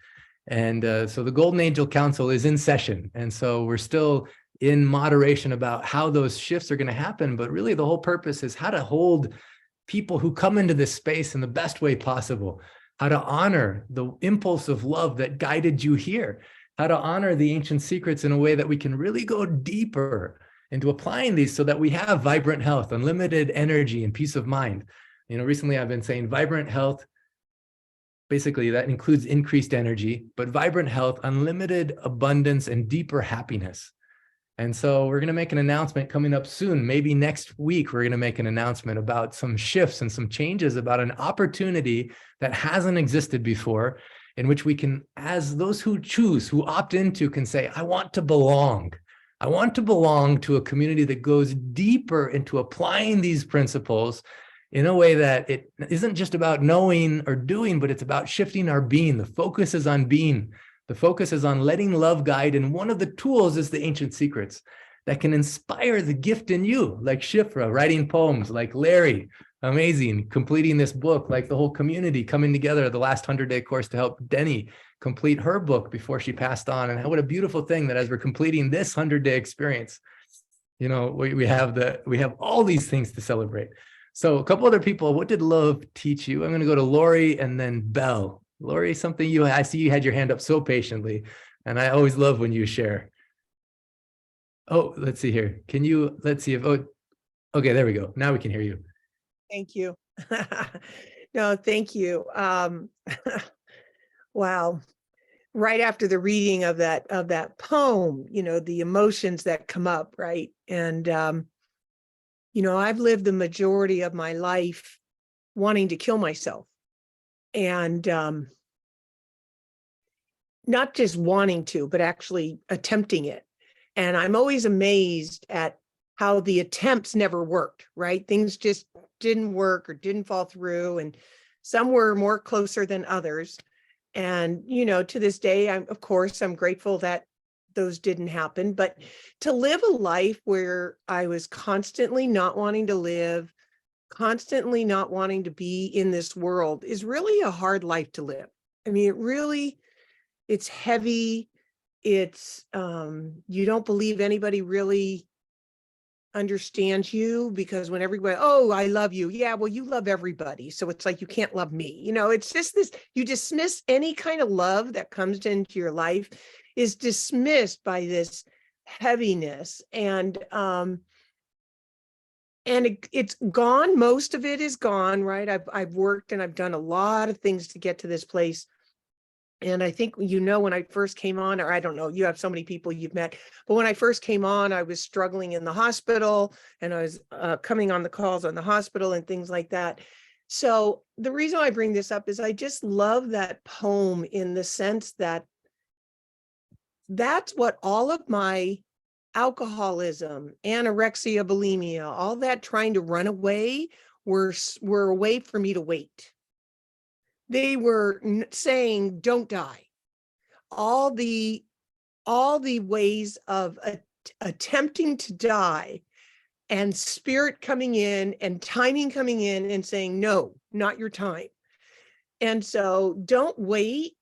And so the Golden Angel Council is in session. And so we're still in moderation about how those shifts are going to happen. But really the whole purpose is how to hold people who come into this space in the best way possible, how to honor the impulse of love that guided you here, how to honor the ancient secrets in a way that we can really go deeper into applying these so that we have vibrant health, unlimited energy, and peace of mind. Recently I've been saying vibrant health, basically that includes increased energy, but vibrant health, unlimited abundance, and deeper happiness. And so we're going to make an announcement coming up soon. Maybe next week, we're going to make an announcement about some shifts and some changes about an opportunity that hasn't existed before, in which we can, as those who choose, who opt into, can say, I want to belong. I want to belong to a community that goes deeper into applying these principles in a way that it isn't just about knowing or doing, but it's about shifting our being. The focus is on being. The focus is on letting love guide. And one of the tools is the ancient secrets that can inspire the gift in you, like Shifra writing poems, like Larry, amazing, completing this book, like the whole community coming together, the last 100-day course to help Denny complete her book before she passed on. And what a beautiful thing that as we're completing this 100-day experience, we have all these things to celebrate. So a couple other people, what did love teach you? I'm going to go to Lori and then Belle. Lori, something I see you had your hand up so patiently, and I always love when you share. Oh, let's see here. Let's see if, okay, there we go. Now we can hear you. Thank you. No, thank you. Wow. Right after the reading of that poem, the emotions that come up, right? And, I've lived the majority of my life wanting to kill myself. And not just wanting to, but actually attempting it. And I'm always amazed at how the attempts never worked, right? Things just didn't work or didn't fall through. And some were more closer than others. And, to this day, I'm grateful that those didn't happen. But to live a life where I was constantly not wanting to live, constantly not wanting to be in this world is really a hard life to live. I mean, it's heavy. It's, you don't believe anybody really understands you, because when everybody, oh, I love you. Yeah, well, you love everybody. So it's like, you can't love me. It's just this, you dismiss any kind of love that comes into your life is dismissed by this heaviness. And it's gone. Most of it is gone, right? I've worked and I've done a lot of things to get to this place. And I think, when I first came on, or I don't know, you have so many people you've met, but when I first came on, I was struggling in the hospital, and I was coming on the calls on the hospital and things like that. So the reason I bring this up is I just love that poem in the sense that that's what all of my alcoholism, anorexia, bulimia, all that trying to run away were a way for me to wait. They were saying, don't die. All the ways of attempting to die, and spirit coming in and timing coming in and saying, no, not your time. And so don't wait,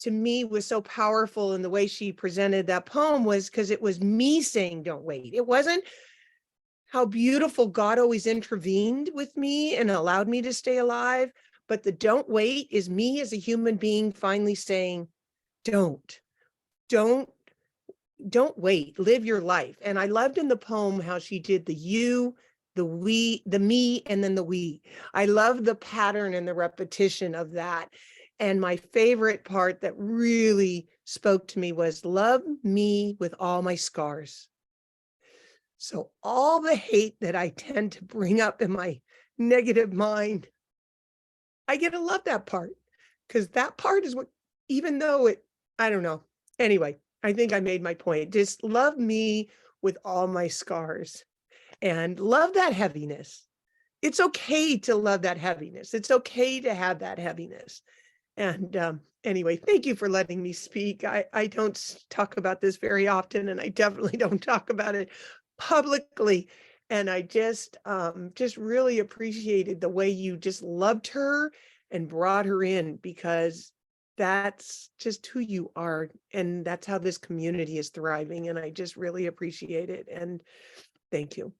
to me, was so powerful in the way she presented that poem, was because it was me saying, don't wait. It wasn't how beautiful God always intervened with me and allowed me to stay alive, but the don't wait is me as a human being finally saying, don't wait, live your life. And I loved in the poem how she did the you, the we, the me, and then the we. I love the pattern and the repetition of that. And my favorite part that really spoke to me was love me with all my scars. So all the hate that I tend to bring up in my negative mind, I get to love that part, because that part is what, even though it, I don't know. Anyway, I think I made my point. Just love me with all my scars and love that heaviness. It's okay to love that heaviness. It's okay to have that heaviness. And anyway, thank you for letting me speak. I don't talk about this very often, and I definitely don't talk about it publicly. And I just really appreciated the way you just loved her and brought her in, because that's just who you are. And that's how this community is thriving. And I just really appreciate it. And thank you.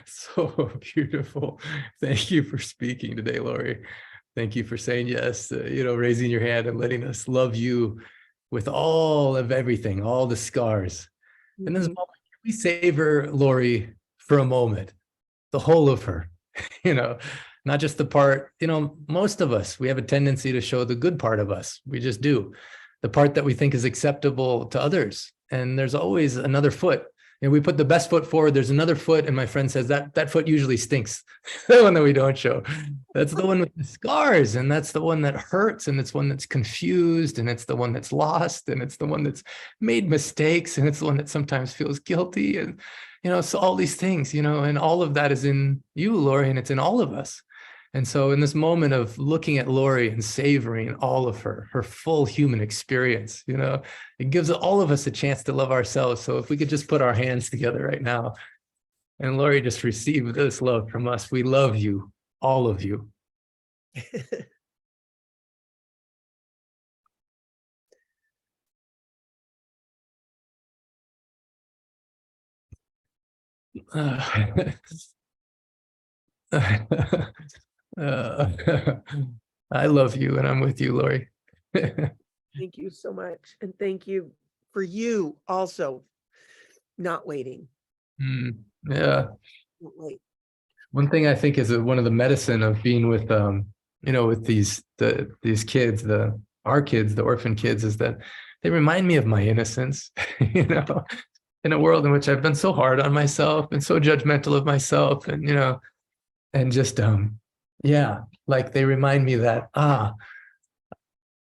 So beautiful. Thank you for speaking today, Lori. Thank you for saying yes, raising your hand and letting us love you with all of everything, all the scars. And this moment, we savor Lori for a moment, the whole of her, not just the part, most of us, we have a tendency to show the good part of us. We just do. The part that we think is acceptable to others. And there's always another foot. We put the best foot forward, there's another foot, and my friend says that foot usually stinks. The one that we don't show. That's the one with the scars, and that's the one that hurts, and it's one that's confused, and it's the one that's lost, and it's the one that's made mistakes, and it's the one that sometimes feels guilty, and so all these things, and all of that is in you, Lori, and it's in all of us. And so in this moment of looking at Lori and savoring all of her full human experience, it gives all of us a chance to love ourselves. So if we could just put our hands together right now and Lori, just receive this love from us. We love you, all of you. I love you, and I'm with you, Lori. Thank you so much. And thank you for you also not waiting. Yeah. Don't wait. One thing I think is one of the medicine of being with, with these kids, our kids, the orphan kids, is that they remind me of my innocence, in a world in which I've been so hard on myself and so judgmental of myself, and, and just, like they remind me that,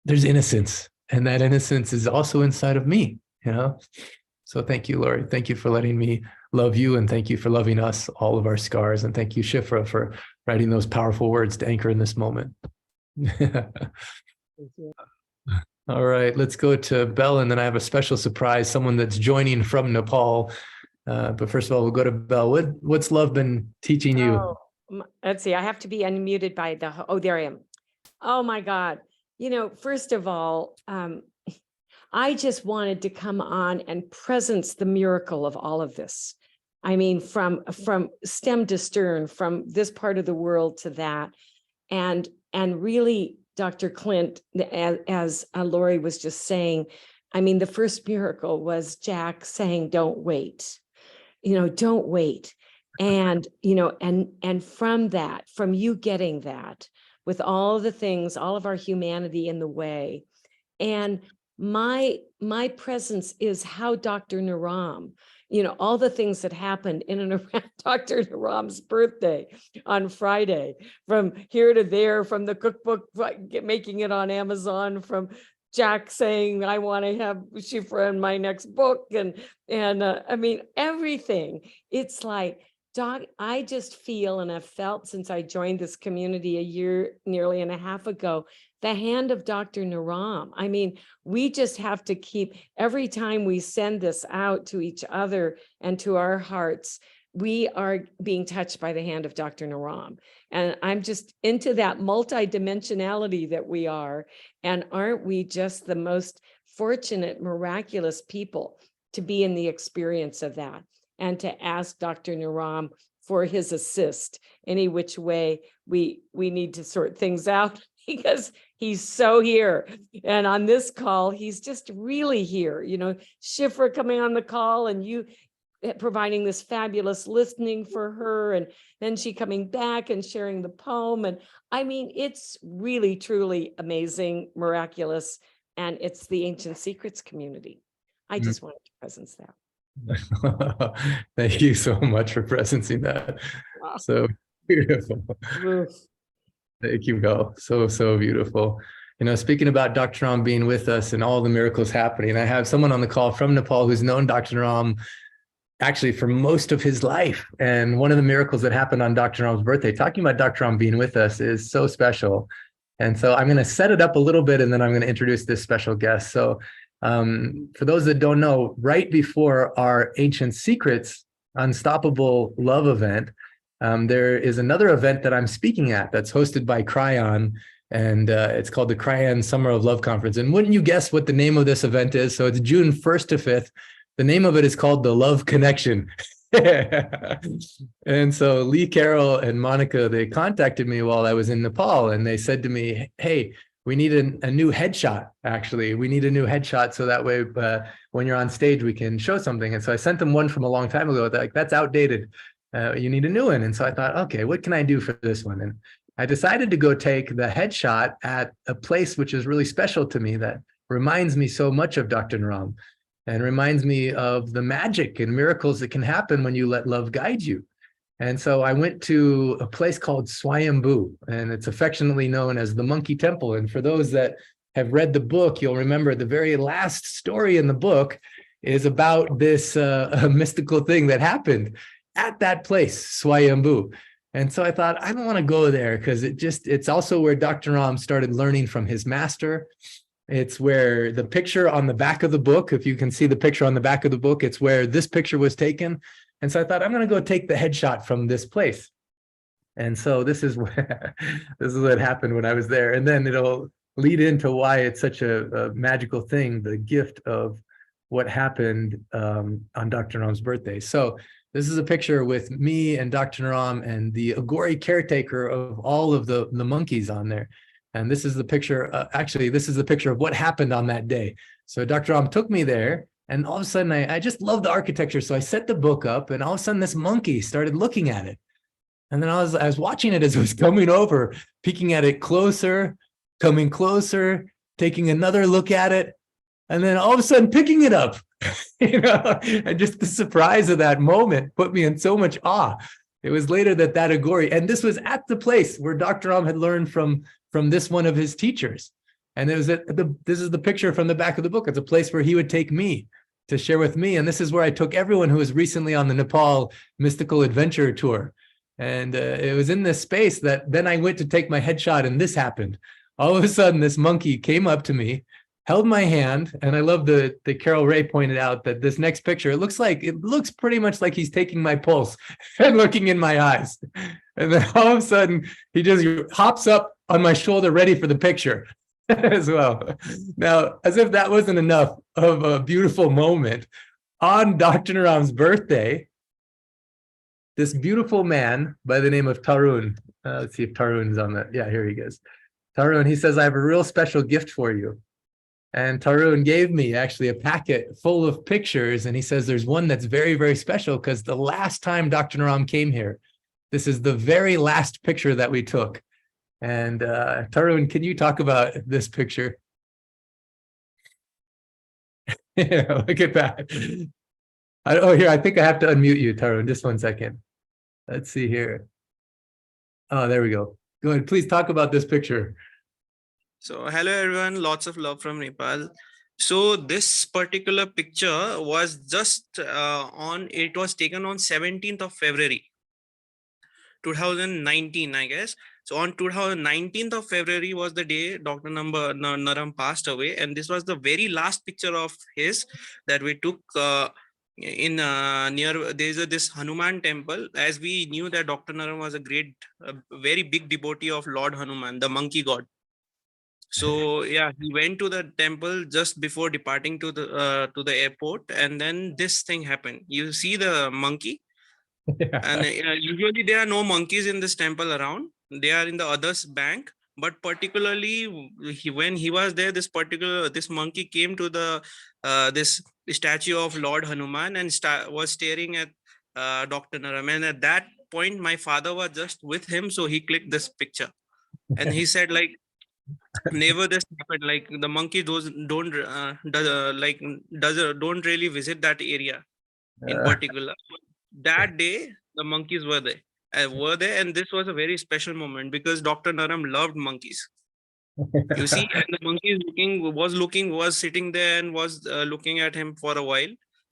there's innocence, and that innocence is also inside of me, So thank you, Lori. Thank you for letting me love you, and thank you for loving us, all of our scars. And thank you, Shifra, for writing those powerful words to anchor in this moment. Thank you. All right, let's go to Belle, and then I have a special surprise, someone that's joining from Nepal. But first of all, we'll go to Belle. What's love been teaching you? Oh, let's see. I have to be unmuted by oh, there I am. Oh my God. First of all, I just wanted to come on and presence the miracle of all of this. I mean, from stem to stern, from this part of the world to that. And really, Dr. Clint, as Lori was just saying, I mean, the first miracle was Jack saying, don't wait, don't wait. And, and from that, from you getting that, with all the things, all of our humanity in the way. And my presence is how Dr. Naram, all the things that happened in and around Dr. Naram's birthday on Friday, from here to there, from the cookbook, making it on Amazon, from Jack saying, I want to have Shifra in my next book. And I mean, everything. It's like, Doc, I just feel, and I've felt since I joined this community a year, nearly and a half ago, the hand of Dr. Naram. I mean, we just have to keep, every time we send this out to each other and to our hearts, we are being touched by the hand of Dr. Naram. And I'm just into that multidimensionality that we are. And aren't we just the most fortunate, miraculous people to be in the experience of that? And to ask Dr. Naram for his assist any which way we need to sort things out, because he's so here. And on this call, he's just really here, you know, Shifra coming on the call and you providing this fabulous listening for her, and then she coming back and sharing the poem. And I mean, it's really, truly amazing, miraculous. And it's the Ancient Secrets community. I just wanted to presence that. Thank you so much for presencing that. Wow. So beautiful. Oof. Thank you, Mel. So, so beautiful. You know, speaking about Dr. Naram being with us and all the miracles happening, I have someone on the call from Nepal who's known Dr. Naram actually for most of his life. And one of the miracles that happened on Dr. Naram's birthday, talking about Dr. Naram being with us, is so special. And so I'm going to set it up a little bit, and then I'm going to introduce this special guest. So for those that don't know, right before our Ancient Secrets Unstoppable Love event, there is another event that I'm speaking at that's hosted by Cryon, and it's called the Cryon Summer of Love Conference. And wouldn't you guess what the name of this event is? So it's June 1st to 5th. The name of it is called the Love Connection. And so Lee, Carol, and Monica, they contacted me while I was in Nepal, and they said to me, hey, we need a new headshot, actually. We need a new headshot so that way when you're on stage, we can show something. And so I sent them one from a long time ago. Like, that's outdated. You need a new one. And so I thought, okay, what can I do for this one? And I decided to go take the headshot at a place which is really special to me, that reminds me so much of Dr. Naram, and reminds me of the magic and miracles that can happen when you let love guide you. And so I went to a place called 𝗬𝗢𝗡𝗧, and it's affectionately known as the Monkey Temple. And for those that have read the book, you'll remember the very last story in the book is about this mystical thing that happened at that place, 𝗬𝗢𝗡𝗧. And so I thought, I don't want to go there, because it's also where Dr. Naram started learning from his master. It's where the picture on the back of the book, if you can see the picture on the back of the book, it's where this picture was taken. And so I thought, I'm going to go take the headshot from this place. And so this is what happened when I was there. And then it'll lead into why it's such a magical thing, the gift of what happened on Dr. Naram's birthday. So this is a picture with me and Dr. Naram and the Agori caretaker of all of the monkeys on there. And this is the picture, actually, this is the picture of what happened on that day. So Dr. Naram took me there, and all of a sudden, I just love the architecture. So I set the book up, and all of a sudden, this monkey started looking at it. And then I was watching it as it was coming over, peeking at it closer, coming closer, taking another look at it, and then all of a sudden picking it up. You know, and just the surprise of that moment put me in so much awe. It was later that Agori, and this was at the place where Dr. Naram had learned from this one of his teachers. And it was this is the picture from the back of the book. It's a place where he would take me to share with me. And this is where I took everyone who was recently on the Nepal Mystical Adventure Tour. And it was in this space that then I went to take my headshot, and this happened. All of a sudden, this monkey came up to me, held my hand, and I love that Carol Ray pointed out that this next picture, it looks pretty much like he's taking my pulse and looking in my eyes. And then all of a sudden, he just hops up on my shoulder, ready for the picture as well. Now, as if that wasn't enough of a beautiful moment, on Dr. Naram's birthday, this beautiful man by the name of Tarun, let's see if Tarun's on that. Yeah, here he goes. Tarun, he says, I have a real special gift for you. And Tarun gave me actually a packet full of pictures. And he says, there's one that's very, very special, because the last time Dr. Naram came here, this is the very last picture that we took. And Tarun, can you talk about this picture? Yeah, look at that. Here, I think I have to unmute you, Tarun. Just one second. Let's see here. Oh, there we go. Go ahead. Please talk about this picture. So hello everyone, lots of love from Nepal. So this particular picture was just it was taken on 17th of February 2019, I guess. So on 19th of February was the day Dr. Naram passed away, and this was the very last picture of his that we took in near this Hanuman temple, as we knew that Dr. Naram was a very big devotee of Lord Hanuman, the monkey god. So yeah, he went to the temple just before departing to the airport, and then this thing happened. You see the monkey, Yeah. And usually there are no monkeys in this temple around. They are in the others bank. But particularly when he was there, this monkey came to the this statue of Lord Hanuman and was staring at Dr. Naram. And at that point, my father was just with him, so he clicked this picture, and he said, like, never this happened. Like the monkey don't really visit that area in particular. That day, the monkeys were there. And this was a very special moment because Dr. Naram loved monkeys. You see, and the monkey was sitting there and was looking at him for a while.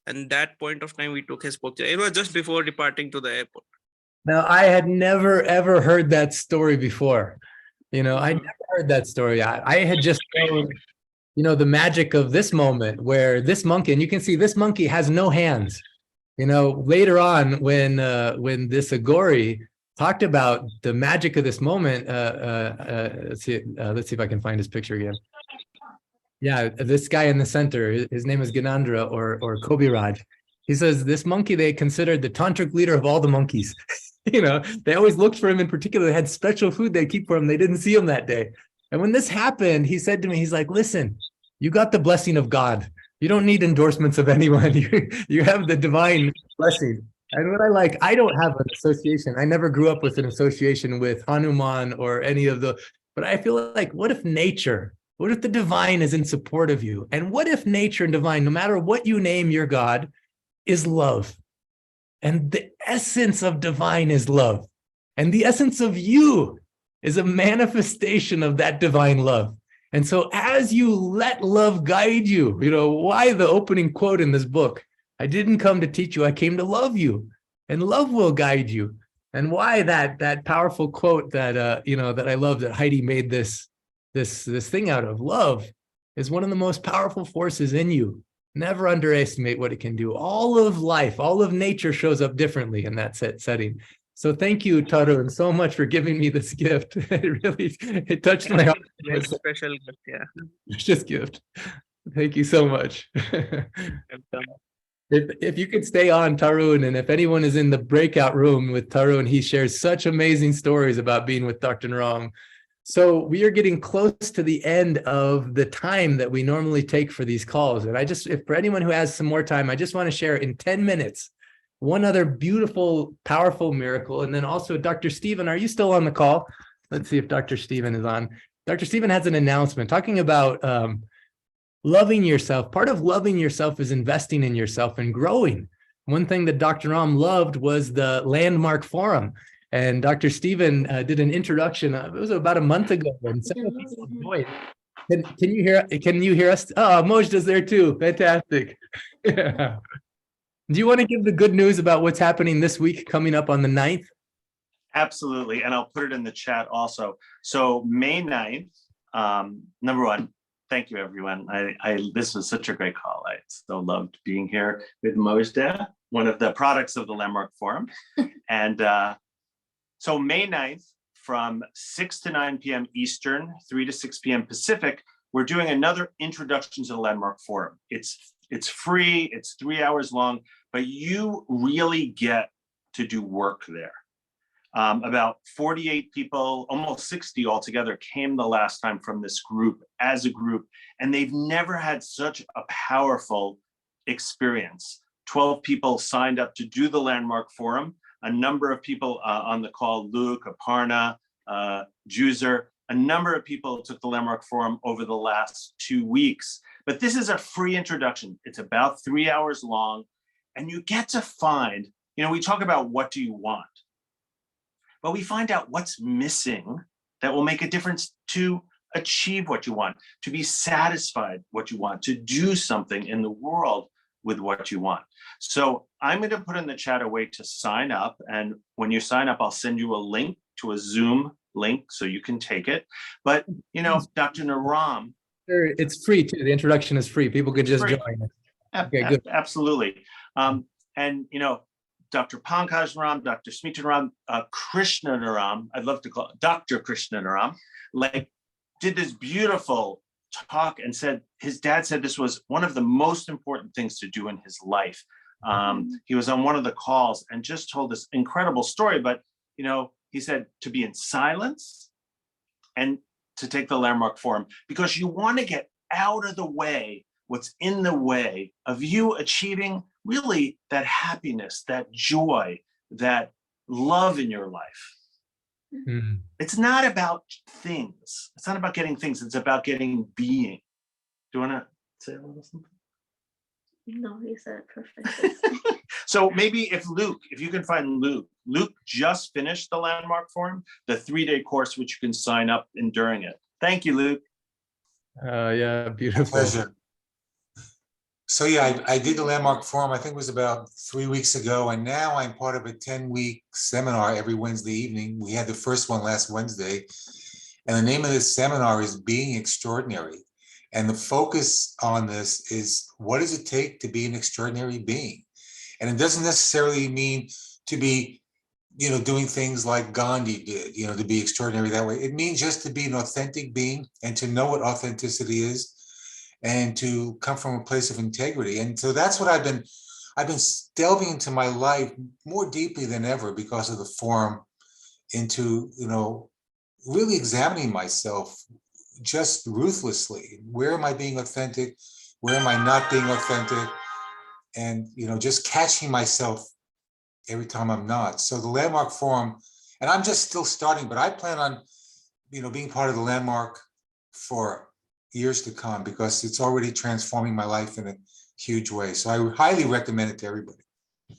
And that point of time, we took his picture. It was just before departing to the airport. Now, I had never, ever heard that story before. I never heard that story. I had just known, the magic of this moment where this monkey, and you can see this monkey has no hands. Later on, when this Aghori talked about the magic of this moment, let's see if I can find his picture again. Yeah, this guy in the center, his name is Ganandra or 𝗬𝗙𝗘𝗧𝗦. He says this monkey they considered the tantric leader of all the monkeys. They always looked for him in particular. They had special food they keep for him. They didn't see him that day. And when this happened, he said to me, he's like, listen, you got the blessing of God. You don't need endorsements of anyone. You have the divine blessing. And what I don't have an association. I never grew up with an association with Hanuman or any of but I feel like, what if the divine is in support of you? And what if nature and divine, no matter what you name your God, is love? And the essence of divine is love. And the essence of you is a manifestation of that divine love. And so as you let love guide you, why the opening quote in this book, I didn't come to teach you, I came to love you, and love will guide you. And why that powerful quote that, that I love that Heidi made this thing out of, love is one of the most powerful forces in you. Never underestimate what it can do. All of life, all of nature shows up differently in that setting. So thank you, Tarun, so much for giving me this gift. It touched my heart. Very special gift, yeah. Precious gift. Thank you so much. If you could stay on, Tarun, and if anyone is in the breakout room with Tarun, he shares such amazing stories about being with Dr. Naram. So we are getting close to the end of the time that we normally take for these calls. And if for anyone who has some more time, I just want to share in 10 minutes one other beautiful, powerful miracle. And then also, Dr. Stephen, are you still on the call? Let's see if Dr. Stephen is on. Dr. Stephen has an announcement talking about loving yourself. Part of loving yourself is investing in yourself and growing. One thing that Dr. Ram loved was the Landmark Forum. And Dr. Stephen did an introduction. It was about a month ago. And several people joined. Can you hear us? Oh, Mojda's there too. Fantastic. Yeah. Do you want to give the good news about what's happening this week coming up on the 9th? Absolutely. And I'll put it in the chat also. So May 9th, number one, thank you, everyone. This was such a great call. I so loved being here with Mojda, one of the products of the Landmark Forum. And so May 9th, from 6 to 9 p.m. Eastern, 3 to 6 p.m. Pacific, we're doing another introduction to the Landmark Forum. It's free, it's 3 hours long, but you really get to do work there. About 48 people, almost 60 altogether, came the last time from this group as a group, and they've never had such a powerful experience. 12 people signed up to do the Landmark Forum. A number of people on the call, Luke, Aparna, Juzer, a number of people took the Landmark Forum over the last 2 weeks. But this is a free introduction. It's about 3 hours long, and you get to find, we talk about what do you want, but we find out what's missing that will make a difference to achieve what you want, to be satisfied what you want, to do something in the world with what you want. So I'm going to put in the chat a way to sign up. And when you sign up, I'll send you a link to a Zoom link so you can take it. But, Dr. Naram. Sure, it's free too. The introduction is free. People could just join. Okay, good. Absolutely. And, Dr. Pankaj Naram, Dr. 𝗬𝗙𝗘𝗧𝗦 Naram, Krishna Naram, I'd love to call it Dr. Krishna Naram, did this beautiful talk and said, his dad said this was one of the most important things to do in his life. He was on one of the calls and just told this incredible story. But, he said to be in silence and to take the landmark form, because you want to get out of the way, what's in the way of you achieving really that happiness, that joy, that love in your life. Mm. It's not about things. It's not about getting things. It's about getting being. Do you want to say a little something? No, he said it perfectly. So maybe if you can find Luke just finished the landmark form, the 3-day course, which you can sign up during it. Thank you, Luke. Yeah, beautiful. Pleasure. So yeah, I did the landmark forum, I think it was about 3 weeks ago, and now I'm part of a 10-week seminar every Wednesday evening. We had the first one last Wednesday, and the name of this seminar is Being Extraordinary. And the focus on this is, what does it take to be an extraordinary being? And it doesn't necessarily mean to be, doing things like Gandhi did, to be extraordinary that way. It means just to be an authentic being and to know what authenticity is, and to come from a place of integrity. And so that's what I've been delving into my life more deeply than ever because of the forum, into, really examining myself just ruthlessly. Where am I being authentic? Where am I not being authentic? And, just catching myself every time I'm not. So the landmark forum, and I'm just still starting, but I plan on, being part of the landmark for years to come, because it's already transforming my life in a huge way. So I highly recommend it to everybody.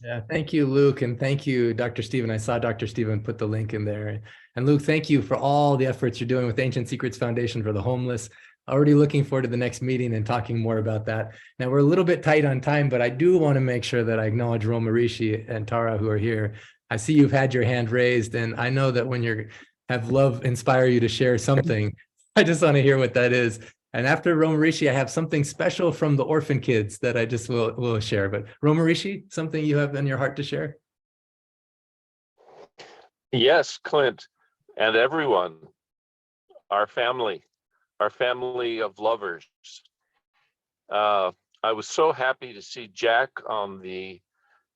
Yeah, thank you, Luke, and thank you, Dr. Stephen. I saw Dr. Stephen put the link in there. And Luke, thank you for all the efforts you're doing with Ancient Secrets Foundation for the Homeless. Already looking forward to the next meeting and talking more about that. Now, we're a little bit tight on time, but I do want to make sure that I acknowledge 𝗤𝗙𝗓𝗓 and Tara, who are here. I see you've had your hand raised, and I know that when you have love inspire you to share something, I just want to hear what that is. And after 𝗤𝗙𝗓𝗓, I have something special from the orphan kids that I just will share. But 𝗤𝗙𝗓𝗓, something you have in your heart to share? Yes, Clint, and everyone, our family of lovers. I was so happy to see Jack on the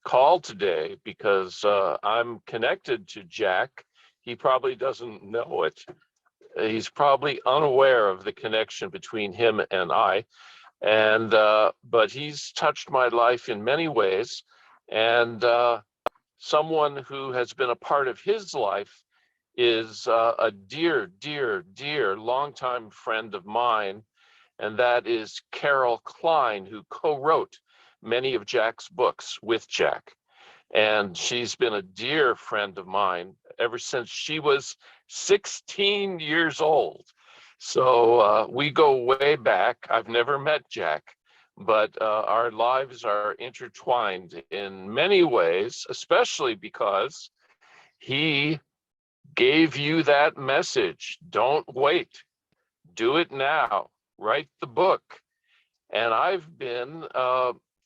call today, because I'm connected to Jack. He probably doesn't know it. He's probably unaware of the connection between him and I, but he's touched my life in many ways, and someone who has been a part of his life is a dear longtime friend of mine, and that is Carol Klein, who co-wrote many of Jack's books with Jack. And she's been a dear friend of mine ever since she was 16 years old. So we go way back. I've never met Jack, but our lives are intertwined in many ways, especially because he gave you that message. Don't wait. Do it now. Write the book. And I've been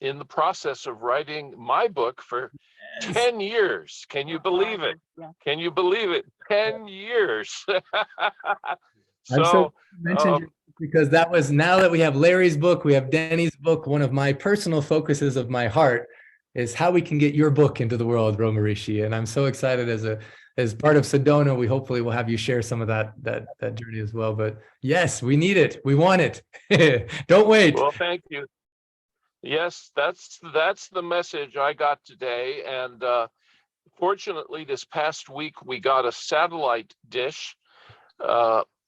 in the process of writing my book for 10 years. Can you believe it? Can you believe it? 10 years. I'm so mentioned because that was, now that we have Larry's book, we have Denny's book, one of my personal focuses of my heart is how we can get your book into the world, 𝗤𝗙𝗓𝗓. And I'm so excited as part of Sedona, we hopefully will have you share some of that journey as well. But yes, we need it. We want it. Don't wait. Well, thank you. Yes, that's the message I got today. And fortunately, this past week, we got a satellite dish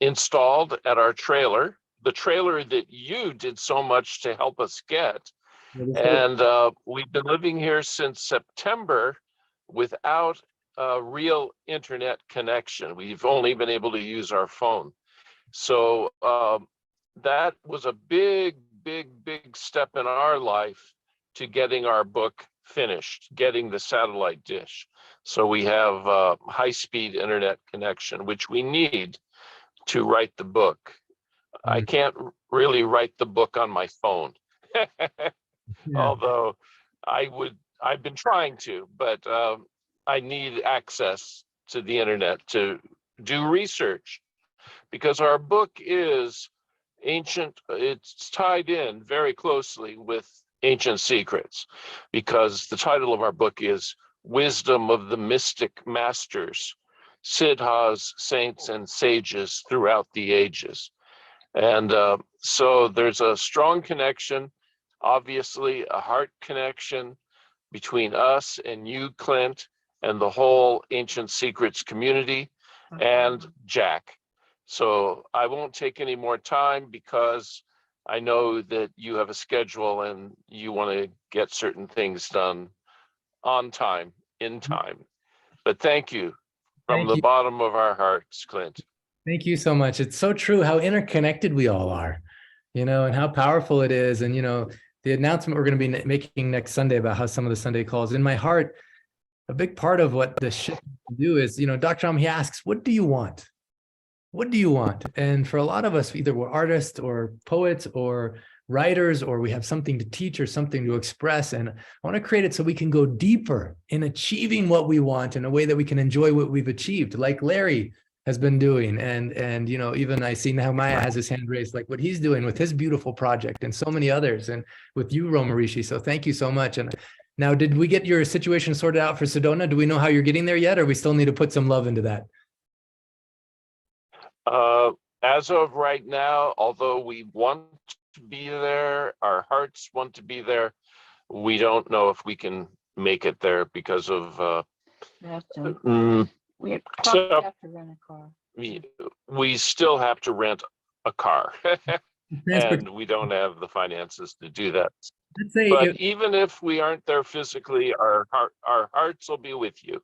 installed at our trailer, the trailer that you did so much to help us get. And we've been living here since September without a real internet connection. We've only been able to use our phone. So that was a big step in our life to getting our book finished, getting the satellite dish. So we have high-speed internet connection, which we need to write the book. I can't really write the book on my phone. Although I've been trying to, but I need access to the internet to do research, because our book is ancient. It's tied in very closely with Ancient Secrets, because the title of our book is Wisdom of the Mystic Masters, Siddhas, Saints, and Sages Throughout the Ages. And so there's a strong connection, obviously a heart connection between us and you, Clint, and the whole Ancient Secrets community and Jack. So I won't take any more time because I know that you have a schedule and you want to get certain things done on time, in time. But thank you from the bottom of our hearts, Clint. Thank you so much. It's so true how interconnected we all are, and how powerful it is. And, the announcement we're going to be making next Sunday about how some of the Sunday calls, in my heart, a big part of what the shift do is, Dr. Ram, he asks, what do you want? What do you want? And for a lot of us, either we're artists or poets or writers, or we have something to teach or something to express. And I want to create it so we can go deeper in achieving what we want in a way that we can enjoy what we've achieved, like Larry has been doing. And even I see now Maya has his hand raised, like what he's doing with his beautiful project and so many others, and with you, 𝗤𝗙𝗎𝗓. So thank you so much. And now, did we get your situation sorted out for Sedona? Do we know how you're getting there yet, or we still need to put some love into that? As of right now, although we want to be there, our hearts want to be there, we don't know if we can make it there because of we probably have to rent a car. we still have to rent a car and we don't have the finances to do that. But even if we aren't there physically, our hearts will be with you.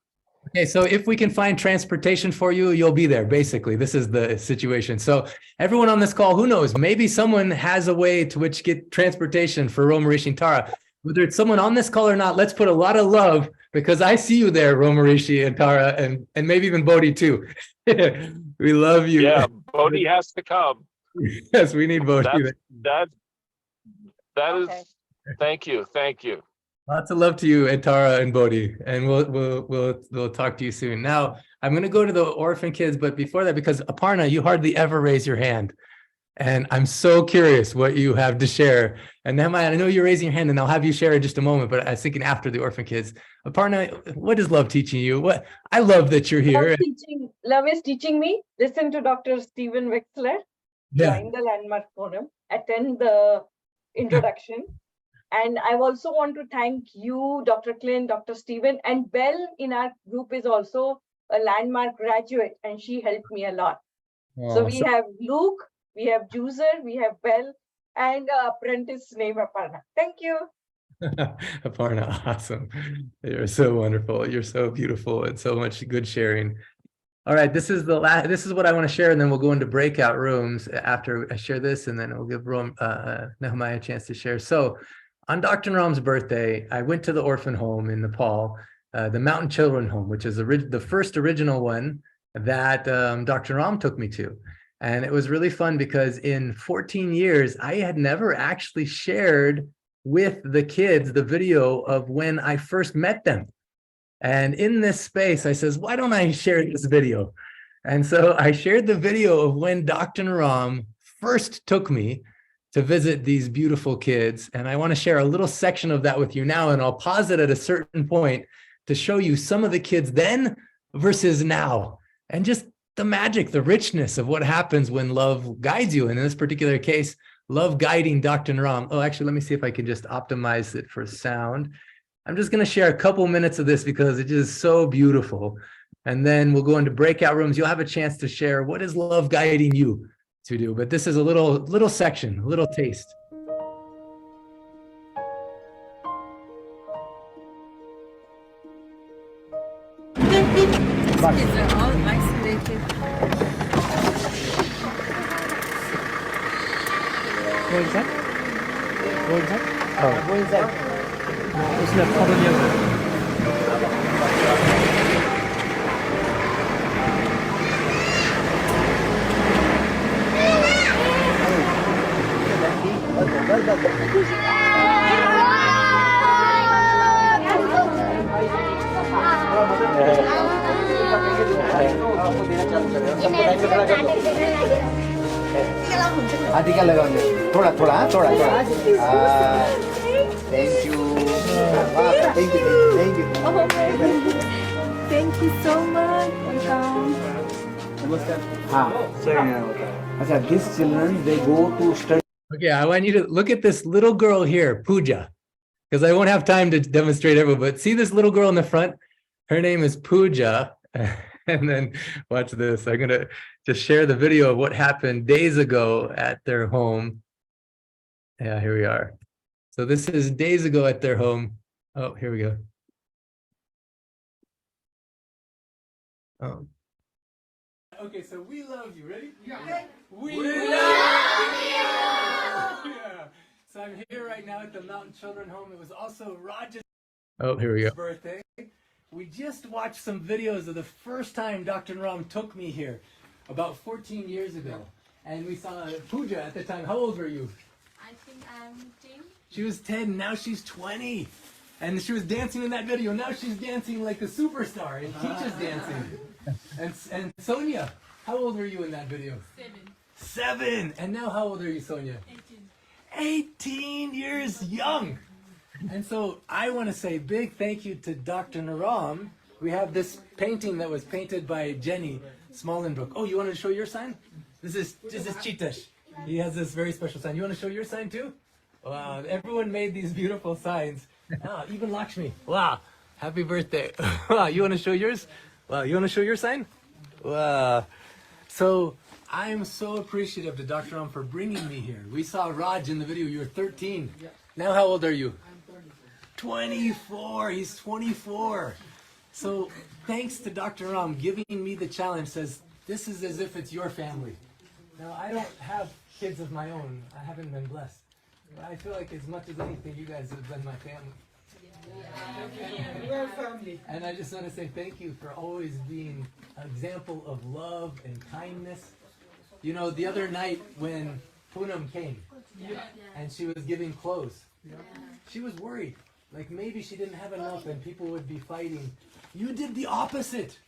Okay, so if we can find transportation for you, you'll be there. Basically, this is the situation. So everyone on this call, who knows, maybe someone has a way to which get transportation for 𝗤𝗙𝗎𝗓. Whether it's someone on this call or not, let's put a lot of love, because I see you there, 𝗤𝗙𝗎𝗓, and maybe even Bodhi too. We love you. Yeah, Bodhi has to come. Yes, we need Bodhi. That is, thank you. Lots of love to you, 𝗟𝗏 and Bodhi, and we'll talk to you soon. Now, I'm going to go to the orphan kids, but before that, because Aparna, you hardly ever raise your hand, and I'm so curious what you have to share. And Nehemiah, I know you're raising your hand, and I'll have you share in just a moment, but I was thinking after the orphan kids. Aparna, what is love teaching you? I love that you're here. Love is teaching me. Listen to Dr. Stephen Wexler, join the Landmark Forum, attend the introduction. And I also want to thank you, Dr. Clint, Dr. Stephen, and Belle in our group is also a Landmark graduate, and she helped me a lot. So we have Luke, we have Juicer, we have Belle, and apprentice named Aparna. Thank you. Aparna, awesome. You're so wonderful. You're so beautiful, and so much good sharing. All right, this is what I want to share, and then we'll go into breakout rooms after I share this, and then we'll give Nehemiah a chance to share. So, on Dr. Naram's birthday, I went to the orphan home in Nepal, the Mountain Children Home, which is the first original one that Dr. Naram took me to. And it was really fun because in 14 years, I had never actually shared with the kids the video of when I first met them. And in this space, I says, why don't I share this video? And so I shared the video of when Dr. Naram first took me to visit these beautiful kids. And I want to share a little section of that with you now, and I'll pause it at a certain point to show you some of the kids then versus now, and just the magic, the richness of what happens when love guides you. And in this particular case, love guiding Dr. Naram. Oh, actually, let me see if I can just optimize it for sound. I'm just going to share a couple minutes of this because it is so beautiful. And then we'll go into breakout rooms. You'll have a chance to share what is love guiding you to do. But this is a little section, a little taste. These are all isolated. What is that? What is that? Oh. What is that? Isn't that problem? आदि क्या लगाउने थोड़ा थोड़ा थोड़ा थोड़ा Thank you. Thank you. Thank you. Thank you so much. Welcome. These children, they go to study. Okay, I want you to look at this little girl here, Pooja, because I won't have time to demonstrate everyone, but see this little girl in the front? Her name is Pooja. And then watch this. I'm going to just share the video of what happened days ago at their home. Yeah, here we are. So this is days ago at their home. Oh, here we go. Oh. Okay, so we love you. Ready? Yeah. We love you! Yeah. So I'm here right now at the Mountain Children Home. It was also Raj's here we go. birthday. We just watched some videos of the first time Dr. Naram took me here about 14 years ago. And we saw Pooja at the time. How old were you? I think I'm 10. She was 10, now she's 20. And she was dancing in that video. Now she's dancing like a superstar and teaches dancing. And Sonia, how old were you in that video? 7. And now how old are you, Sonia? 18 years young. And so I want to say big thank you to Dr. Naram. We have this painting that was painted by Jenny Smallenbrook. Oh, you want to show your sign? This is Chitash. He has this very special sign. You want to show your sign too? Wow, everyone made these beautiful signs. Ah, even Lakshmi. Wow, happy birthday. Wow, you want to show yours? Wow, you want to show your sign? Wow. So I'm so appreciative to Dr. Ram for bringing me here. We saw Raj in the video. You were 13. Now how old are you? 24. He's 24. So thanks to Dr. Ram giving me the challenge, says this is as if it's your family. Now I don't have kids of my own. I haven't been blessed. But I feel like as much as anything, you guys have been my family. We're a family. And I just want to say thank you for always being an example of love and kindness. You know, the other night when Poonam came and she was giving clothes, she was worried. Like maybe she didn't have enough and people would be fighting. You did the opposite.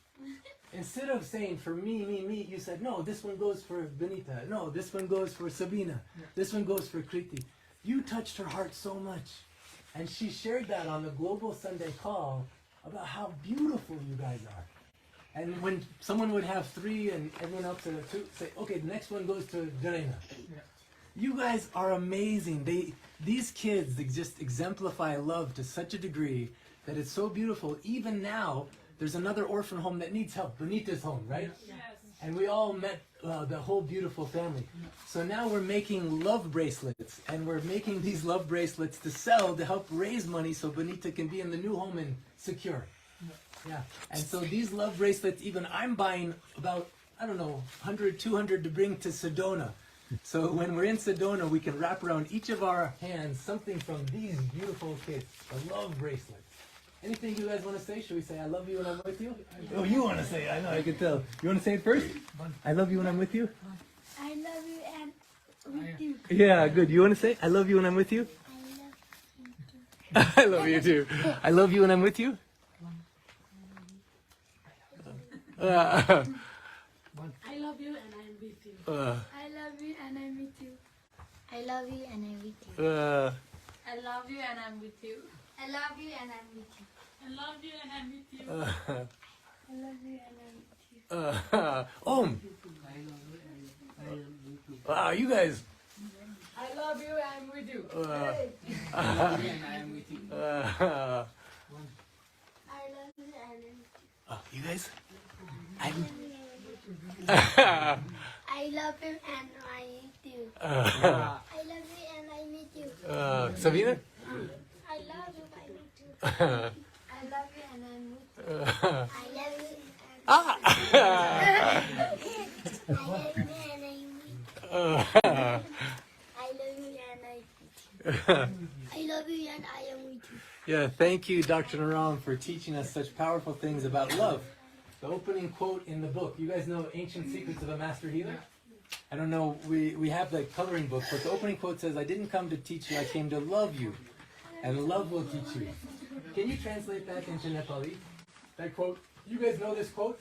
Instead of saying for me, you said, no, this one goes for Benita. No, this one goes for Sabina. This one goes for Kriti. You touched her heart so much. And she shared that on the Global Sunday Call about how beautiful you guys are. And when someone would have 3 and everyone else 2, say, okay, the next one goes to 𝗔𝗡𝗧. You guys are amazing. These kids, they just exemplify love to such a degree that it's so beautiful. Even now, there's another orphan home that needs help, Benita's home, right? Yes. And we all met the whole beautiful family. So now we're making love bracelets, and we're making these love bracelets to sell to help raise money so Benita can be in the new home and secure. Yeah. And so these love bracelets, even I'm buying about, I don't know, 100, 200 to bring to Sedona. So when we're in Sedona, we can wrap around each of our hands something from these beautiful kids, a love bracelet. Anything you guys want to say? Should we say, I love you when I'm with you? Oh, you want to say it. I know, I can tell. You want to say it first? I love you when I'm with you? I love you and with you. Yeah, good. You want to say, I love you when I'm with you? I love you too. I love you when I'm with you? I love you and I'm with you. I love you and I'm with you. I love you and I'm with you. I love you and I'm with you. I love you and I'm with you. I love you and I'm with you. I love you and I'm with you. Om. Wow, you guys. I love you, I'm with you. I love you and I'm with you. You guys? I love him and I with you. I love you and I with you. Sabina? I love you, I with you. I love you and I'm with you. I love you and I love you and I'm with you. I love you and I with you. I love you and I am with you. Yeah, thank you, Dr. Naram, for teaching us such powerful things about love. The opening quote in the book, you guys know Ancient Secrets of a Master Healer? I don't know, we have the coloring book, but the opening quote says, I didn't come to teach you, I came to love you, and love will teach you. Can you translate that into Nepali? That quote, you guys know this quote?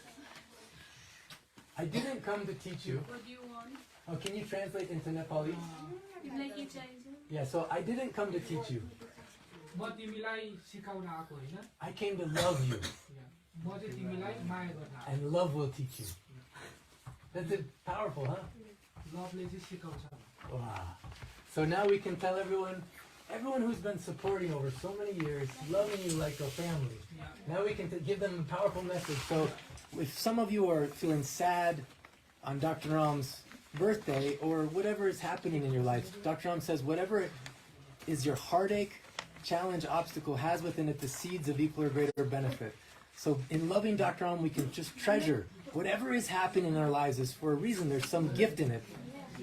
I didn't come to teach you. What do you want? Oh, can you translate into Nepali? Like you change it? Yeah, so I didn't come to teach you. I came to love you. And love will teach you. That's it. Powerful, huh? Wow. So now we can tell everyone who's been supporting over so many years, loving you like a family. Now we can give them a powerful message. So if some of you are feeling sad on Dr. Naram's birthday or whatever is happening in your life, Dr. Naram says whatever is your heartache, challenge, obstacle has within it the seeds of equal or greater benefit. So in loving Dr. Naram, we can just treasure whatever is happening in our lives is for a reason. There's some gift in it.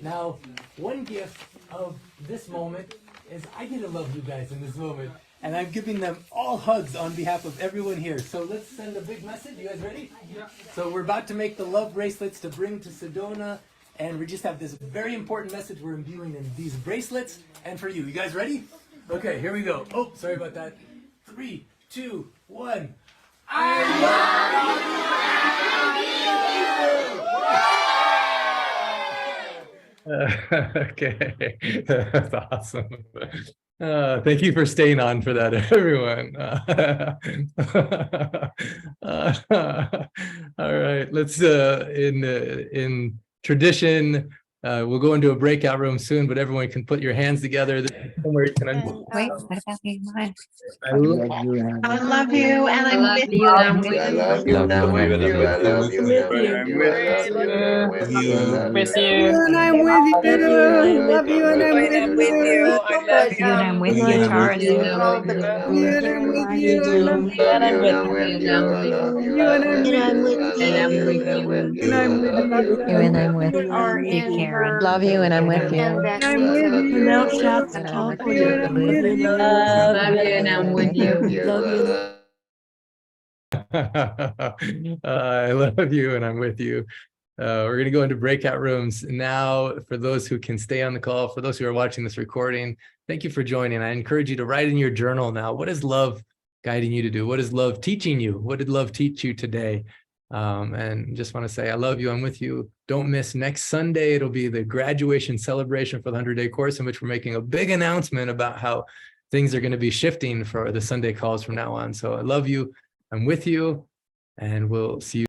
Now, one gift of this moment is I get to love you guys in this moment. And I'm giving them all hugs on behalf of everyone here. So let's send a big message. You guys ready? Yeah. So we're about to make the love bracelets to bring to Sedona. And we just have this very important message we're imbuing in these bracelets and for you. You guys ready? Okay, here we go. Oh, sorry about that. 3, 2, 1. I love you! Okay, that's awesome. Thank you for staying on for that, everyone. All right, let's in tradition. We'll go into a breakout room soon, but everyone can put your hands together. Somewhere you can Wait, what about me? Mine? I love you. I love you, and I'm with you. I love you. I love you. I love you. With you. And I'm with you. I love you. And I'm with you. I love you. And I'm with you, Charles. And I'm with you. And I'm with you. And I'm with you. And I'm with you. And I'm with you, Karen. Love you, and I'm with you. And I'm with you. Now shout to California. Love you, and I'm with you. Love you. I love you, and I'm with you. We're going to go into breakout rooms now. For those who can stay on the call, for those who are watching this recording, thank you for joining. I encourage you to write in your journal now. What is love guiding you to do? What is love teaching you? What did love teach you today? And just want to say, I love you. I'm with you. Don't miss next Sunday. It'll be the graduation celebration for the 100-day course, in which we're making a big announcement about how things are going to be shifting for the Sunday calls from now on. So I love you. I'm with you, and we'll see you.